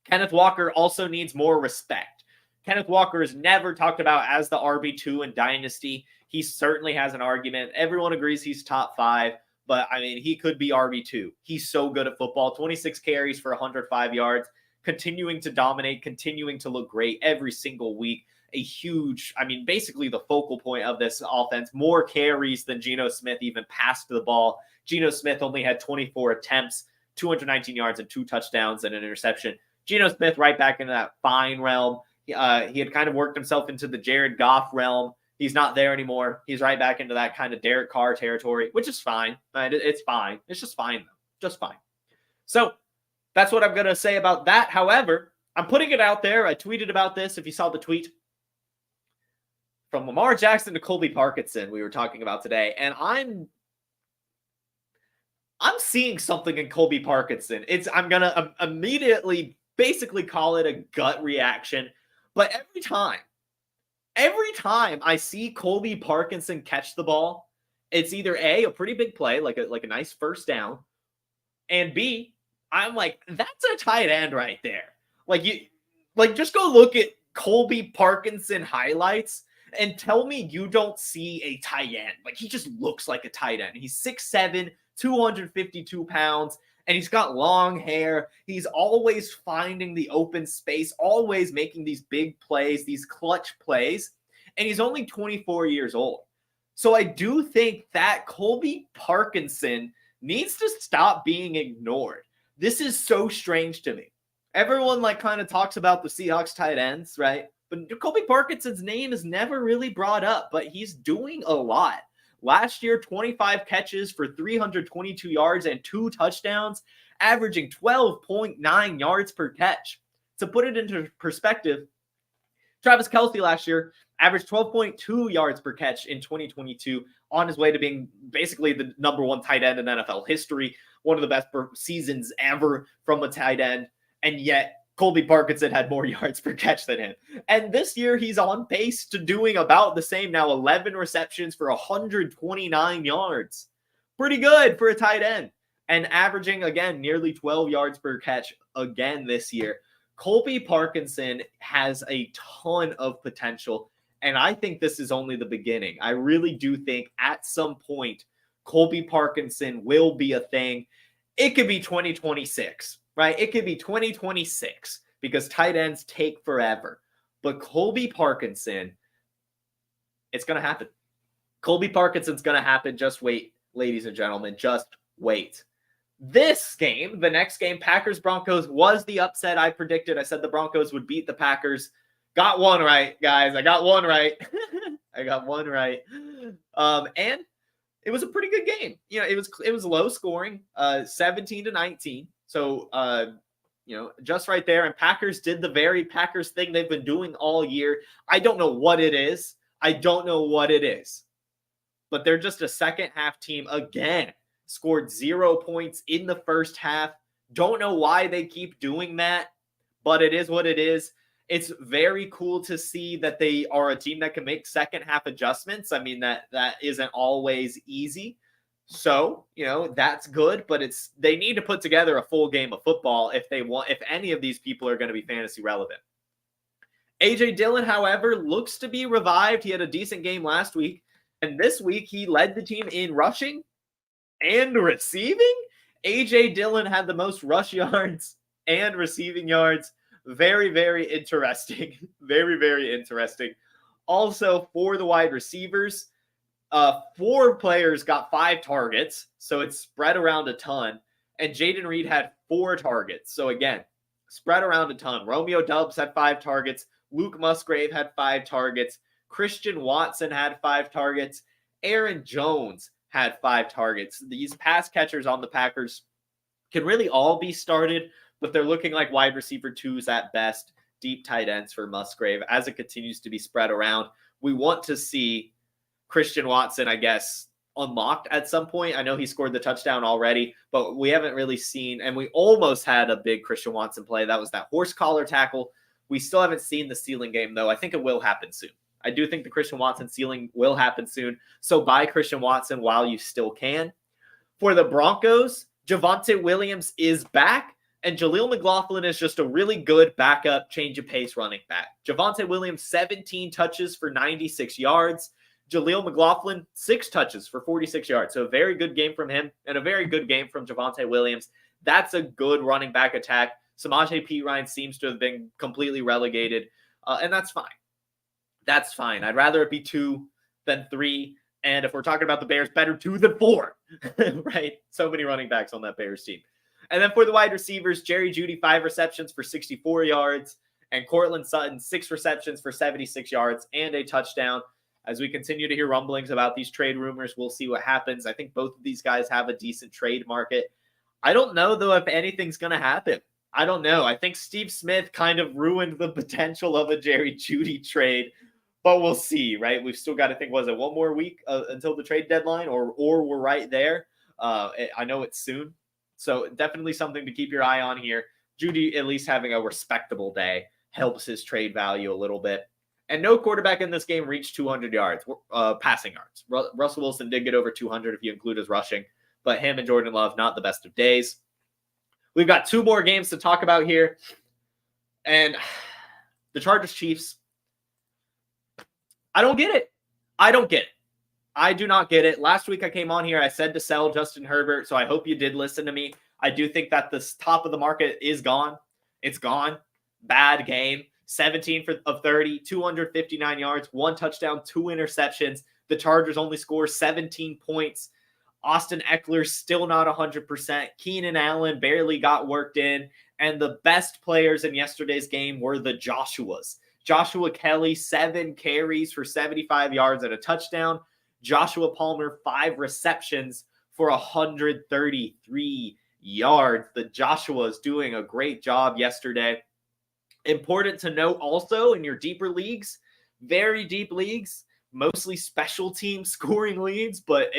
Kenneth Walker also needs more respect. Kenneth Walker is never talked about as the RB2 in Dynasty. He certainly has an argument. Everyone agrees he's top 5, but I mean, he could be RB2. He's so good at football. 26 carries for 105 yards, continuing to dominate, continuing to look great every single week. A huge, I mean, basically the focal point of this offense. More carries than Geno Smith even passed the ball. Geno Smith only had 24 attempts, 219 yards and 2 touchdowns and an interception. Geno Smith right back into that fine realm. He had kind of worked himself into the Jared Goff realm. He's not there anymore. He's right back into that kind of Derek Carr territory, which is fine. It's fine. It's just fine, though. Just fine. So that's what I'm going to say about that. However, I'm putting it out there. I tweeted about this, if you saw the tweet. From Lamar Jackson to Colby Parkinson, we were talking about today. And I'm seeing something in Colby Parkinson. I'm going to immediately basically call it a gut reaction. But every time I see Colby Parkinson catch the ball, it's either A, a pretty big play, like a nice first down, and B, I'm like, that's a tight end right there. Just go look at Colby Parkinson highlights and tell me you don't see a tight end. Like, he just looks like a tight end. He's 6'7", 252 pounds. And he's got long hair. He's always finding the open space, always making these big plays, these clutch plays. And he's only 24 years old. So I do think that Colby Parkinson needs to stop being ignored. This is so strange to me. Everyone kind of talks about the Seahawks tight ends, right? But Colby Parkinson's name is never really brought up, but he's doing a lot. Last year, 25 catches for 322 yards and 2 touchdowns, averaging 12.9 yards per catch. To put it into perspective, Travis Kelce last year averaged 12.2 yards per catch in 2022, on his way to being basically the number 1 tight end in NFL history, one of the best seasons ever from a tight end, and yet Colby Parkinson had more yards per catch than him. And this year, he's on pace to doing about the same now, 11 receptions for 129 yards. Pretty good for a tight end. And averaging, again, nearly 12 yards per catch again this year. Colby Parkinson has a ton of potential, and I think this is only the beginning. I really do think at some point, Colby Parkinson will be a thing. It could be 2026. Right? It could be 2026 because tight ends take forever. But Colby Parkinson, it's going to happen. Colby Parkinson's going to happen. Just wait, ladies and gentlemen. Just wait. This game, the next game, Packers-Broncos, was the upset I predicted. I said the Broncos would beat the Packers. Got one right, guys. I got one right. I got one right. And it was a pretty good game. You know, it was low scoring, 17-19. So, just right there. And Packers did the very Packers thing they've been doing all year. I don't know what it is. But they're just a second half team again. Scored 0 points in the first half. Don't know why they keep doing that, but it is what it is. It's very cool to see that they are a team that can make second half adjustments. I mean, that isn't always easy. So, that's good, but they need to put together a full game of football if any of these people are going to be fantasy relevant. AJ Dillon, however, looks to be revived. He had a decent game last week, and this week he led the team in rushing and receiving. AJ Dillon had the most rush yards and receiving yards. Very, very interesting. Very, very interesting. Also, for the wide receivers, 4 players got 5 targets, so it's spread around a ton. And Jaden Reed had 4 targets. So again, spread around a ton. Romeo Doubs had 5 targets. Luke Musgrave had 5 targets. Christian Watson had 5 targets. Aaron Jones had 5 targets. These pass catchers on the Packers can really all be started, but they're looking like wide receiver 2s at best, deep tight ends for Musgrave as it continues to be spread around. We want to see Christian Watson, I guess, unlocked at some point. I know he scored the touchdown already, but we haven't really seen, and we almost had a big Christian Watson play. That was that horse collar tackle. We still haven't seen the ceiling game, though. I think it will happen soon. I do think the Christian Watson ceiling will happen soon. So buy Christian Watson while you still can. For the Broncos, Javonte Williams is back, and Jaleel McLaughlin is just a really good backup change of pace running back. Javonte Williams, 17 touches for 96 yards. Jaleel McLaughlin, 6 touches for 46 yards. So a very good game from him and a very good game from Javonte Williams. That's a good running back attack. Samaje Perine seems to have been completely relegated, and that's fine. That's fine. I'd rather it be 2 than 3. And if we're talking about the Bears, better 2 than 4, right? So many running backs on that Bears team. And then for the wide receivers, Jerry Jeudy, 5 receptions for 64 yards, and Cortland Sutton, 6 receptions for 76 yards and a touchdown. As we continue to hear rumblings about these trade rumors, we'll see what happens. I think both of these guys have a decent trade market. I don't know, though, if anything's going to happen. I don't know. I think Steve Smith kind of ruined the potential of a Jerry Jeudy trade, but we'll see, right? We've still got to think, was it 1 more week until the trade deadline, or we're right there? I know it's soon. So definitely something to keep your eye on here. Jeudy at least having a respectable day helps his trade value a little bit. And no quarterback in this game reached 200 yards, passing yards. Russell Wilson did get over 200 if you include his rushing, but him and Jordan Love, not the best of days. We've got 2 more games to talk about here. And the Chargers-Chiefs, I don't get it. I do not get it. Last week I came on here, I said to sell Justin Herbert, so I hope you did listen to me. I do think that the top of the market is gone. It's gone. Bad game. 17 of 30, 259 yards, 1 touchdown, 2 interceptions. The Chargers only score 17 points. Austin Eckler still not 100%. Keenan Allen barely got worked in. And the best players in yesterday's game were the Joshuas. Joshua Kelly, 7 carries for 75 yards and a touchdown. Joshua Palmer, 5 receptions for 133 yards. The Joshua's doing a great job yesterday. Important to note also in your deeper leagues, very deep leagues, mostly special team scoring leagues, but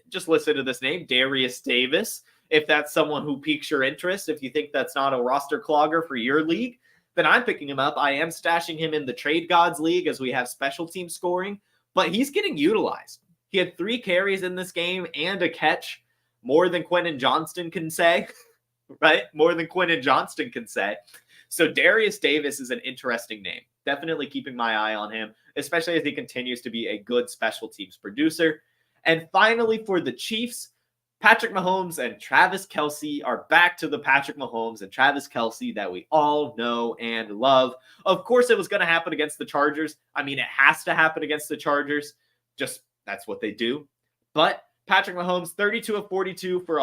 just listen to this name, Darius Davis. If that's someone who piques your interest, if you think that's not a roster clogger for your league, then I'm picking him up. I am stashing him in the Trade Gods League as we have special team scoring, but he's getting utilized. He had 3 carries in this game and a catch, more than Quentin Johnston can say, right? More than Quentin Johnston can say. So Darius Davis is an interesting name. Definitely keeping my eye on him, especially as he continues to be a good special teams producer. And finally, for the Chiefs, Patrick Mahomes and Travis Kelce are back to the Patrick Mahomes and Travis Kelce that we all know and love. Of course, it was going to happen against the Chargers. I mean, it has to happen against the Chargers. Just that's what they do. But Patrick Mahomes, 32 of 42 for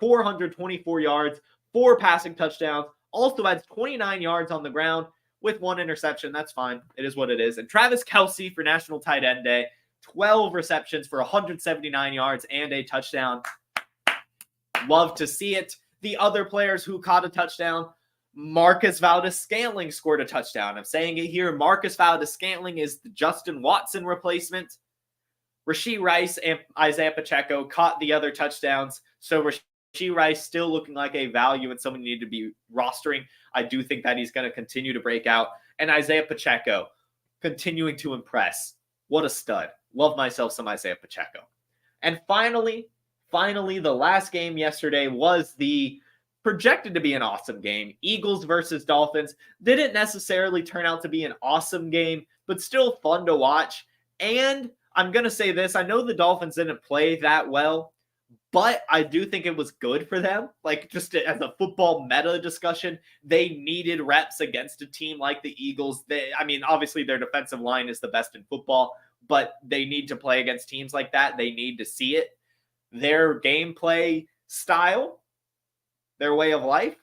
424 yards, 4 passing touchdowns. Also adds 29 yards on the ground with 1 interception. That's fine. It is what it is. And Travis Kelce for National Tight End Day, 12 receptions for 179 yards and a touchdown. Love to see it. The other players who caught a touchdown, Marcus Valdes-Scantling scored a touchdown. I'm saying it here. Marcus Valdes-Scantling is the Justin Watson replacement. Rashee Rice and Isaiah Pacheco caught the other touchdowns. So Rashee Rice still looking like a value and someone you need to be rostering. I do think that he's going to continue to break out. And Isaiah Pacheco continuing to impress. What a stud. Love myself some Isaiah Pacheco. And finally, the last game yesterday was the projected to be an awesome game. Eagles versus Dolphins. Didn't necessarily turn out to be an awesome game, but still fun to watch. And I'm going to say this. I know the Dolphins didn't play that well, but I do think it was good for them. Like, just as a football meta discussion, they needed reps against a team like the Eagles. Obviously their defensive line is the best in football, but they need to play against teams like that. They need to see it. Their gameplay style, their way of life,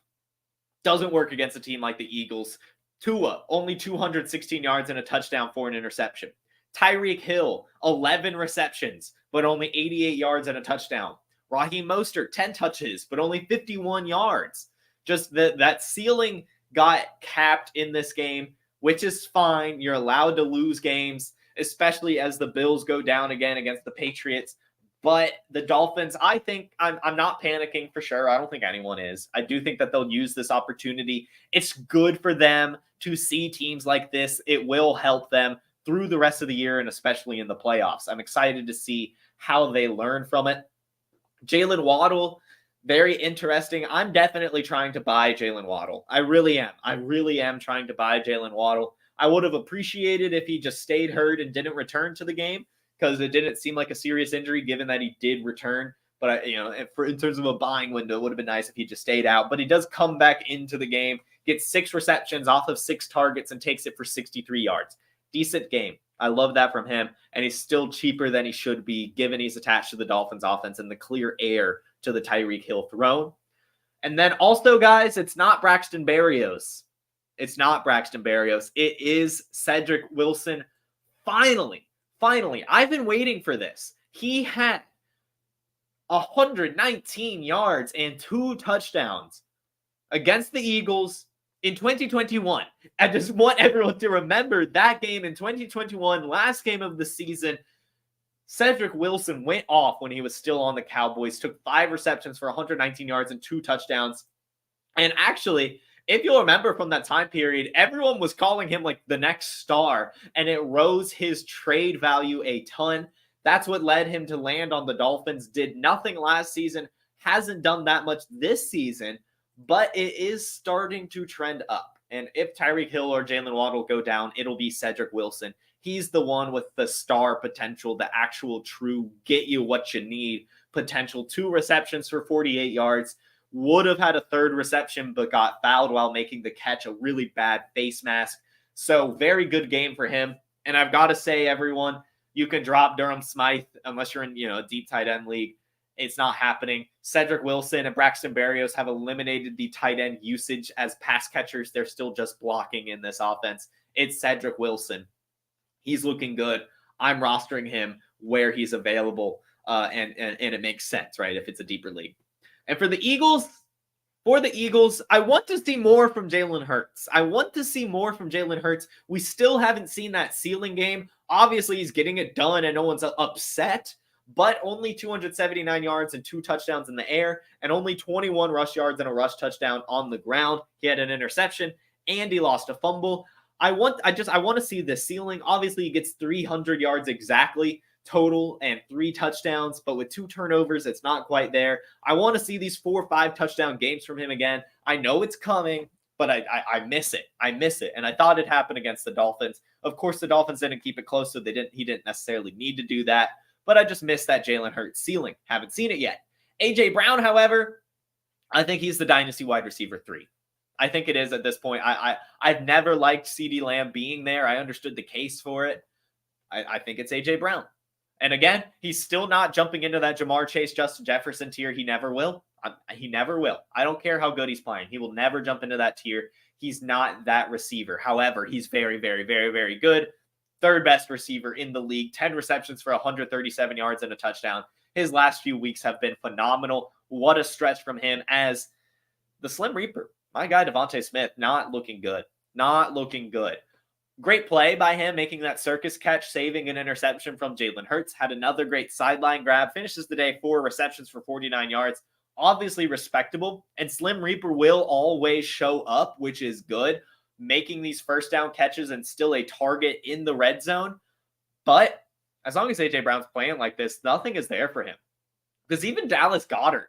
doesn't work against a team like the Eagles. Tua, only 216 yards and a touchdown for an interception. Tyreek Hill, 11 receptions, but only 88 yards and a touchdown. Raheem Mostert, 10 touches, but only 51 yards. Just that ceiling got capped in this game, which is fine. You're allowed to lose games, especially as the Bills go down again against the Patriots. But the Dolphins, I think, I'm not panicking for sure. I don't think anyone is. I do think that they'll use this opportunity. It's good for them to see teams like this. It will help them through the rest of the year and especially in the playoffs. I'm excited to see how they learn from it. Jalen Waddle, very interesting. I'm definitely trying to buy Jalen Waddle. I really am. I really am trying to buy Jalen Waddle. I would have appreciated if he just stayed hurt and didn't return to the game, because it didn't seem like a serious injury given that he did return. But, in terms of a buying window, it would have been nice if he just stayed out. But he does come back into the game, gets 6 receptions off of 6 targets, and takes it for 63 yards. Decent game. I love that from him. And he's still cheaper than he should be, given he's attached to the Dolphins offense and the clear heir to the Tyreek Hill throne. And then also, guys, it's not Braxton Berrios. It's not Braxton Berrios. It is Cedric Wilson. Finally, I've been waiting for this. He had 119 yards and 2 touchdowns against the Eagles in 2021. I just want everyone to remember that game in 2021, last game of the season. Cedric Wilson went off when he was still on the Cowboys, took 5 receptions for 119 yards and 2 touchdowns. And actually, if you'll remember from that time period, everyone was calling him like the next star, and it rose his trade value a ton. That's what led him to land on the Dolphins. Did nothing last season, hasn't done that much this season, but it is starting to trend up. And if Tyreek Hill or Jalen Waddle go down, it'll be Cedric Wilson. He's the one with the star potential, the actual true get you what you need potential. 2 receptions for 48 yards. Would have had a 3rd reception, but got fouled while making the catch, a really bad face mask. So very good game for him. And I've got to say, everyone, you can drop Durham Smythe unless you're in a deep tight end league. It's not happening. Cedric Wilson and Braxton Berrios have eliminated the tight end usage as pass catchers. They're still just blocking in this offense. It's Cedric Wilson. He's looking good. I'm rostering him where he's available, and it makes sense, right, if it's a deeper league. And for the Eagles, I want to see more from Jalen Hurts. We still haven't seen that ceiling game. Obviously, he's getting it done and no one's upset, but only 279 yards and 2 touchdowns in the air, and only 21 rush yards and a rush touchdown on the ground. He had an interception and he lost a fumble. I want to see the ceiling. Obviously, he gets 300 yards exactly total and 3 touchdowns, but with 2 turnovers, it's not quite there. I want to see these 4 or 5 touchdown games from him again. I know it's coming, but I miss it. And I thought it happened against the Dolphins. Of course, the Dolphins didn't keep it close, so he didn't necessarily need to do that. But I just missed that Jalen Hurts ceiling. Haven't seen it yet. A.J. Brown, however, I think he's the dynasty wide receiver 3. I think it is at this point. I've never liked CeeDee Lamb being there. I understood the case for it. I think it's A.J. Brown. And again, he's still not jumping into that Ja'Marr Chase, Justin Jefferson tier. He never will. He never will. I don't care how good he's playing. He will never jump into that tier. He's not that receiver. However, he's very, very, very, very good. 3rd best receiver in the league. 10 receptions for 137 yards and a touchdown. His last few weeks have been phenomenal. What a stretch from him as the Slim Reaper. My guy, Devontae Smith, not looking good. Great play by him, making that circus catch, saving an interception from Jalen Hurts. Had another great sideline grab. Finishes the day 4 receptions for 49 yards. Obviously respectable. And Slim Reaper will always show up, which is good. Making these first down catches and still a target in the red zone. But as long as A.J. Brown's playing like this, nothing is there for him. Because even Dallas Goedert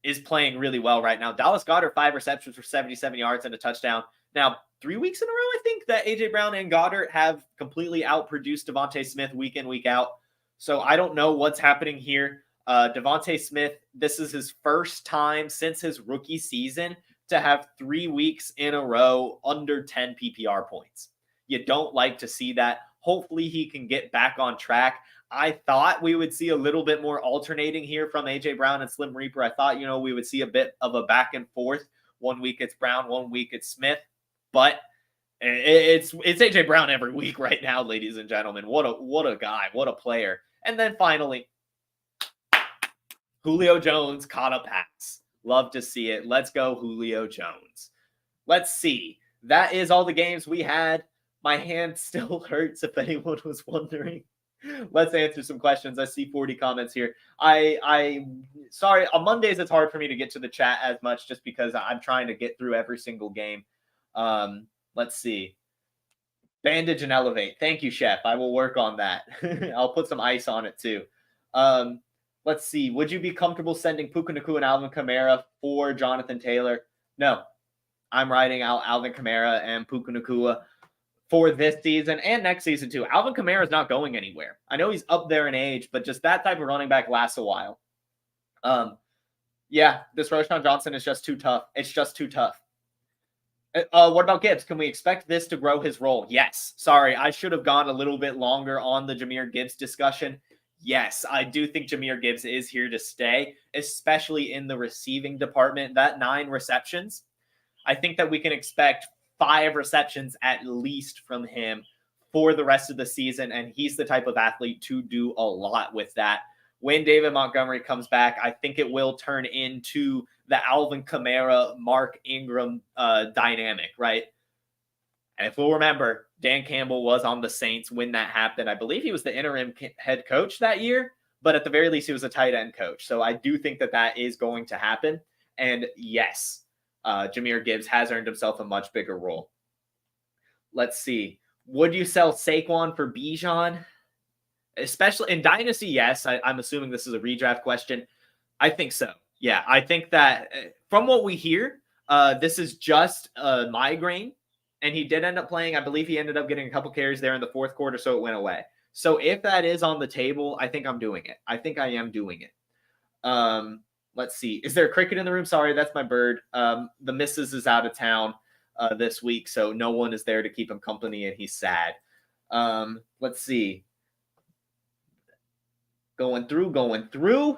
is playing really well right now. Dallas Goedert, 5 receptions for 77 yards and a touchdown. Now, 3 weeks in a row, I think, that A.J. Brown and Goddard have completely outproduced Devontae Smith week in, week out. So I don't know what's happening here. Devontae Smith, this is his first time since his rookie season to have 3 weeks in a row under 10 PPR points. You don't like to see that. Hopefully he can get back on track. I thought we would see a little bit more alternating here from A.J. Brown and Slim Reaper. I thought, we would see a bit of a back and forth. 1 week it's Brown, 1 week it's Smith. But it's A.J. Brown every week right now, ladies and gentlemen. What a guy. What a player. And then finally, Julio Jones caught a pass. Love to see it. Let's go, Julio Jones. Let's see. That is all the games we had. My hand still hurts, if anyone was wondering. Let's answer some questions. I see 40 comments here. Sorry, on Mondays it's hard for me to get to the chat as much just because I'm trying to get through every single game. Let's see. Bandage and elevate. Thank you, Chef. I will work on that. I'll put some ice on it too. Let's see. Would you be comfortable sending Puka Nacua and Alvin Kamara for Jonathan Taylor? No. I'm riding out Alvin Kamara and Puka Nacua for this season and next season too. Alvin Kamara is not going anywhere. I know he's up there in age, but just that type of running back lasts a while. Yeah, this Roschon Johnson is just too tough. It's just too tough. What about Gibbs? Can we expect this to grow his role? Yes. Sorry, I should have gone a little bit longer on the Jahmyr Gibbs discussion. Yes, I do think Jahmyr Gibbs is here to stay, especially in the receiving department. That 9 receptions, I think that we can expect 5 receptions at least from him for the rest of the season, and he's the type of athlete to do a lot with that. When David Montgomery comes back, I think it will turn into the Alvin Kamara, Mark Ingram dynamic, right? And if we'll remember, Dan Campbell was on the Saints when that happened. I believe he was the interim head coach that year, but at the very least, he was a tight end coach. So I do think that that is going to happen. And yes, Jahmyr Gibbs has earned himself a much bigger role. Let's see. Would you sell Saquon for Bijan? Especially in Dynasty, yes. I'm assuming this is a redraft question. I think so. Yeah, I think that from what we hear, this is just a migraine. And he did end up playing. I believe he ended up getting a couple carries there in the fourth quarter, so it went away. So if that is on the table, I think I'm doing it. I think I am doing it. Let's see. Is there a cricket in the room? Sorry, that's my bird. The missus is out of town this week, so no one is there to keep him company, and he's sad. Let's see. Going through.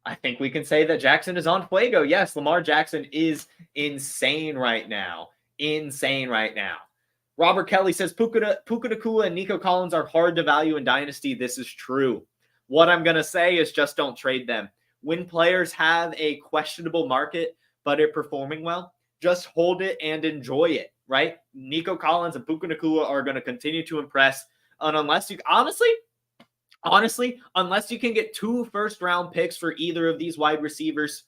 I think we can say that Jackson is on fuego. Yes, Lamar Jackson is insane right now. Robert Kelly says Puka Nacua and Nico Collins are hard to value in Dynasty. This is true. What I'm going to say is just don't trade them. When players have a questionable market, but are performing well, just hold it and enjoy it, right? Nico Collins and Puka Nacua are going to continue to impress. And unless you, honestly, unless you can get 2 first-round picks for either of these wide receivers,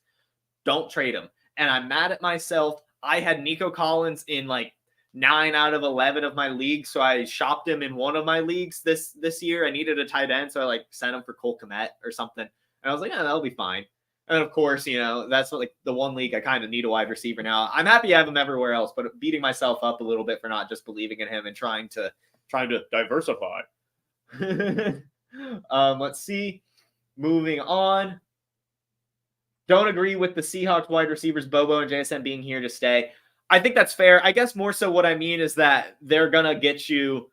don't trade them. And I'm mad at myself. I had Nico Collins in like 9 out of 11 of my leagues, so I shopped him in one of my leagues this year. I needed a tight end, so I sent him for Cole Kmet or something. And I was like, yeah, that'll be fine. And of course, that's what, the one league I kind of need a wide receiver now. I'm happy I have him everywhere else, but beating myself up a little bit for not just believing in him and trying to diversify. Let's see. Moving on. Don't agree with the Seahawks wide receivers, Bobo and JSN, being here to stay. I think that's fair. I guess more so what I mean is that they're going to get you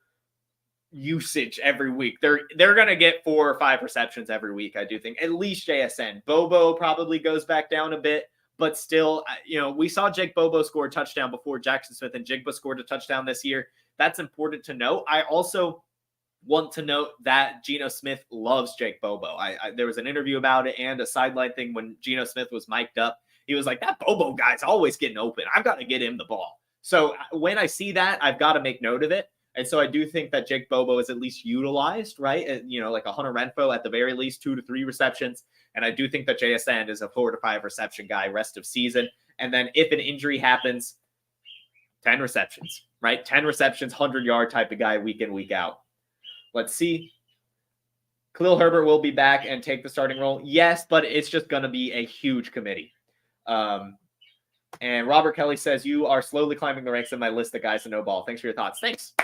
usage every week. They're going to get 4 or 5 receptions every week, I do think. At least JSN. Bobo probably goes back down a bit, but still, we saw Jake Bobo score a touchdown before Jackson Smith and Jigba scored a touchdown this year. That's important to note. I also want to note that Geno Smith loves Jake Bobo. There was an interview about it and a sideline thing when Geno Smith was mic'd up. He was like, that Bobo guy's always getting open. I've got to get him the ball. So when I see that, I've got to make note of it. And so I do think that Jake Bobo is at least utilized, right? Like a Hunter Renfrow at the very least 2 to 3 receptions. And I do think that JSN is a 4 to 5 reception guy rest of season. And then if an injury happens, 10 receptions, right? 10 receptions, 100-yard type of guy week in, week out. Let's see. Khalil Herbert will be back and take the starting role. Yes, but it's just going to be a huge committee. And Robert Kelly says, you are slowly climbing the ranks of my list of guys to no ball. Thanks for your thoughts. Thanks.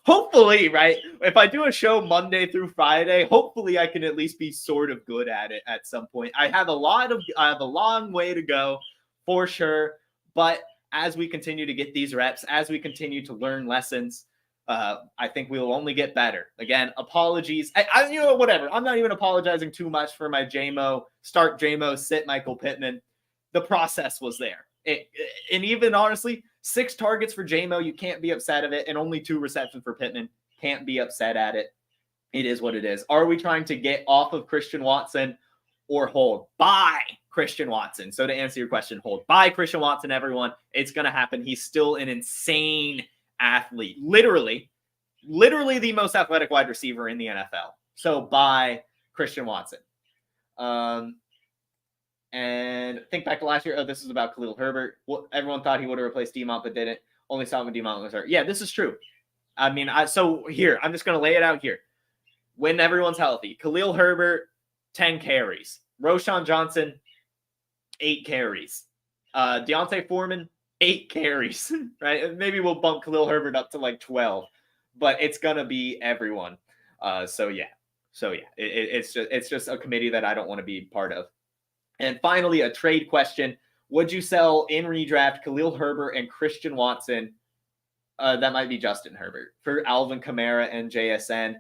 Hopefully, right, if I do a show Monday through Friday, hopefully I can at least be sort of good at it at some point. I have a long way to go for sure, but as we continue to get these reps, as we continue to learn lessons, I think we will only get better. Again, apologies. Whatever. I'm not even apologizing too much for my start JMO, sit Michael Pittman. The process was there. And even honestly, 6 targets for JMO, you can't be upset of it. And only 2 receptions for Pittman. Can't be upset at it. It is what it is. Are we trying to get off of Christian Watson or hold? Buy Christian Watson. So to answer your question, hold. Buy Christian Watson, everyone. It's going to happen. He's still an insane athlete. Literally the most athletic wide receiver in the NFL. So buy Christian Watson. And think back to last year. Oh, this is about Khalil Herbert. Well, everyone thought he would have replaced D-Mont, but didn't. Only saw him when D-Mont was hurt. Yeah, this is true. I mean, so here, I'm just going to lay it out here. When everyone's healthy, Khalil Herbert, 10 carries. Roschon Johnson, 8 carries. Deontay Foreman, 8 carries, right? Maybe we'll bump Khalil Herbert up to like 12, but it's going to be everyone. It's just a committee that I don't want to be part of. And finally, a trade question. Would you sell in redraft Khalil Herbert and Christian Watson? That might be Justin Herbert for Alvin Kamara and JSN.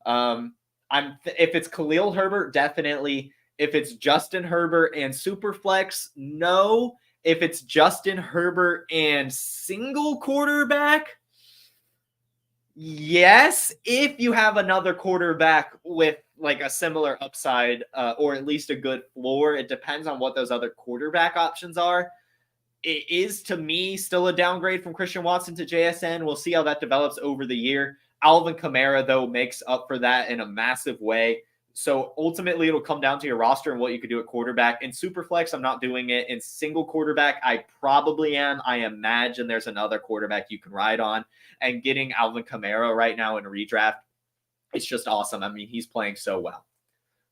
If it's Khalil Herbert, definitely. If it's Justin Herbert and Superflex, no. If it's Justin Herbert and single quarterback, yes. If you have another quarterback with like a similar upside or at least a good floor, it depends on what those other quarterback options are. It is, to me, still a downgrade from Christian Watson to JSN. We'll see how that develops over the year. Alvin Kamara, though, makes up for that in a massive way. So ultimately, it'll come down to your roster and what you could do at quarterback. In Superflex, I'm not doing it. In single quarterback, I probably am. I imagine there's another quarterback you can ride on. And getting Alvin Kamara right now in a redraft, it's just awesome. I mean, he's playing so well.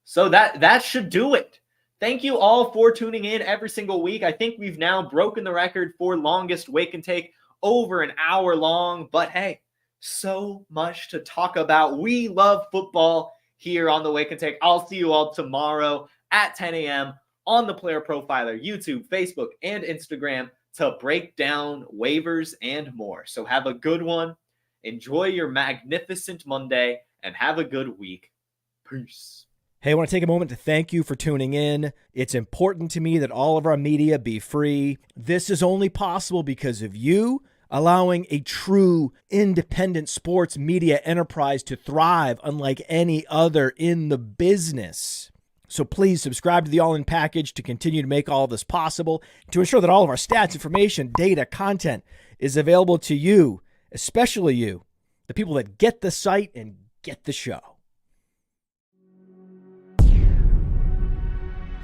So that should do it. Thank you all for tuning in every single week. I think we've now broken the record for longest Wake and Take, over an hour long. But hey, so much to talk about. We love football here on the Wake and Take. I'll see you all tomorrow at 10 a.m. on the Player Profiler, YouTube, Facebook, and Instagram to break down waivers and more. So have a good one. Enjoy your magnificent Monday and have a good week. Peace. Hey, I want to take a moment to thank you for tuning in. It's important to me that all of our media be free. This is only possible because of you allowing a true independent sports media enterprise to thrive unlike any other in the business. So please subscribe to the All In Package to continue to make all of this possible, to ensure that all of our stats, information, data, content is available to you, especially you, the people that get the site and get the show.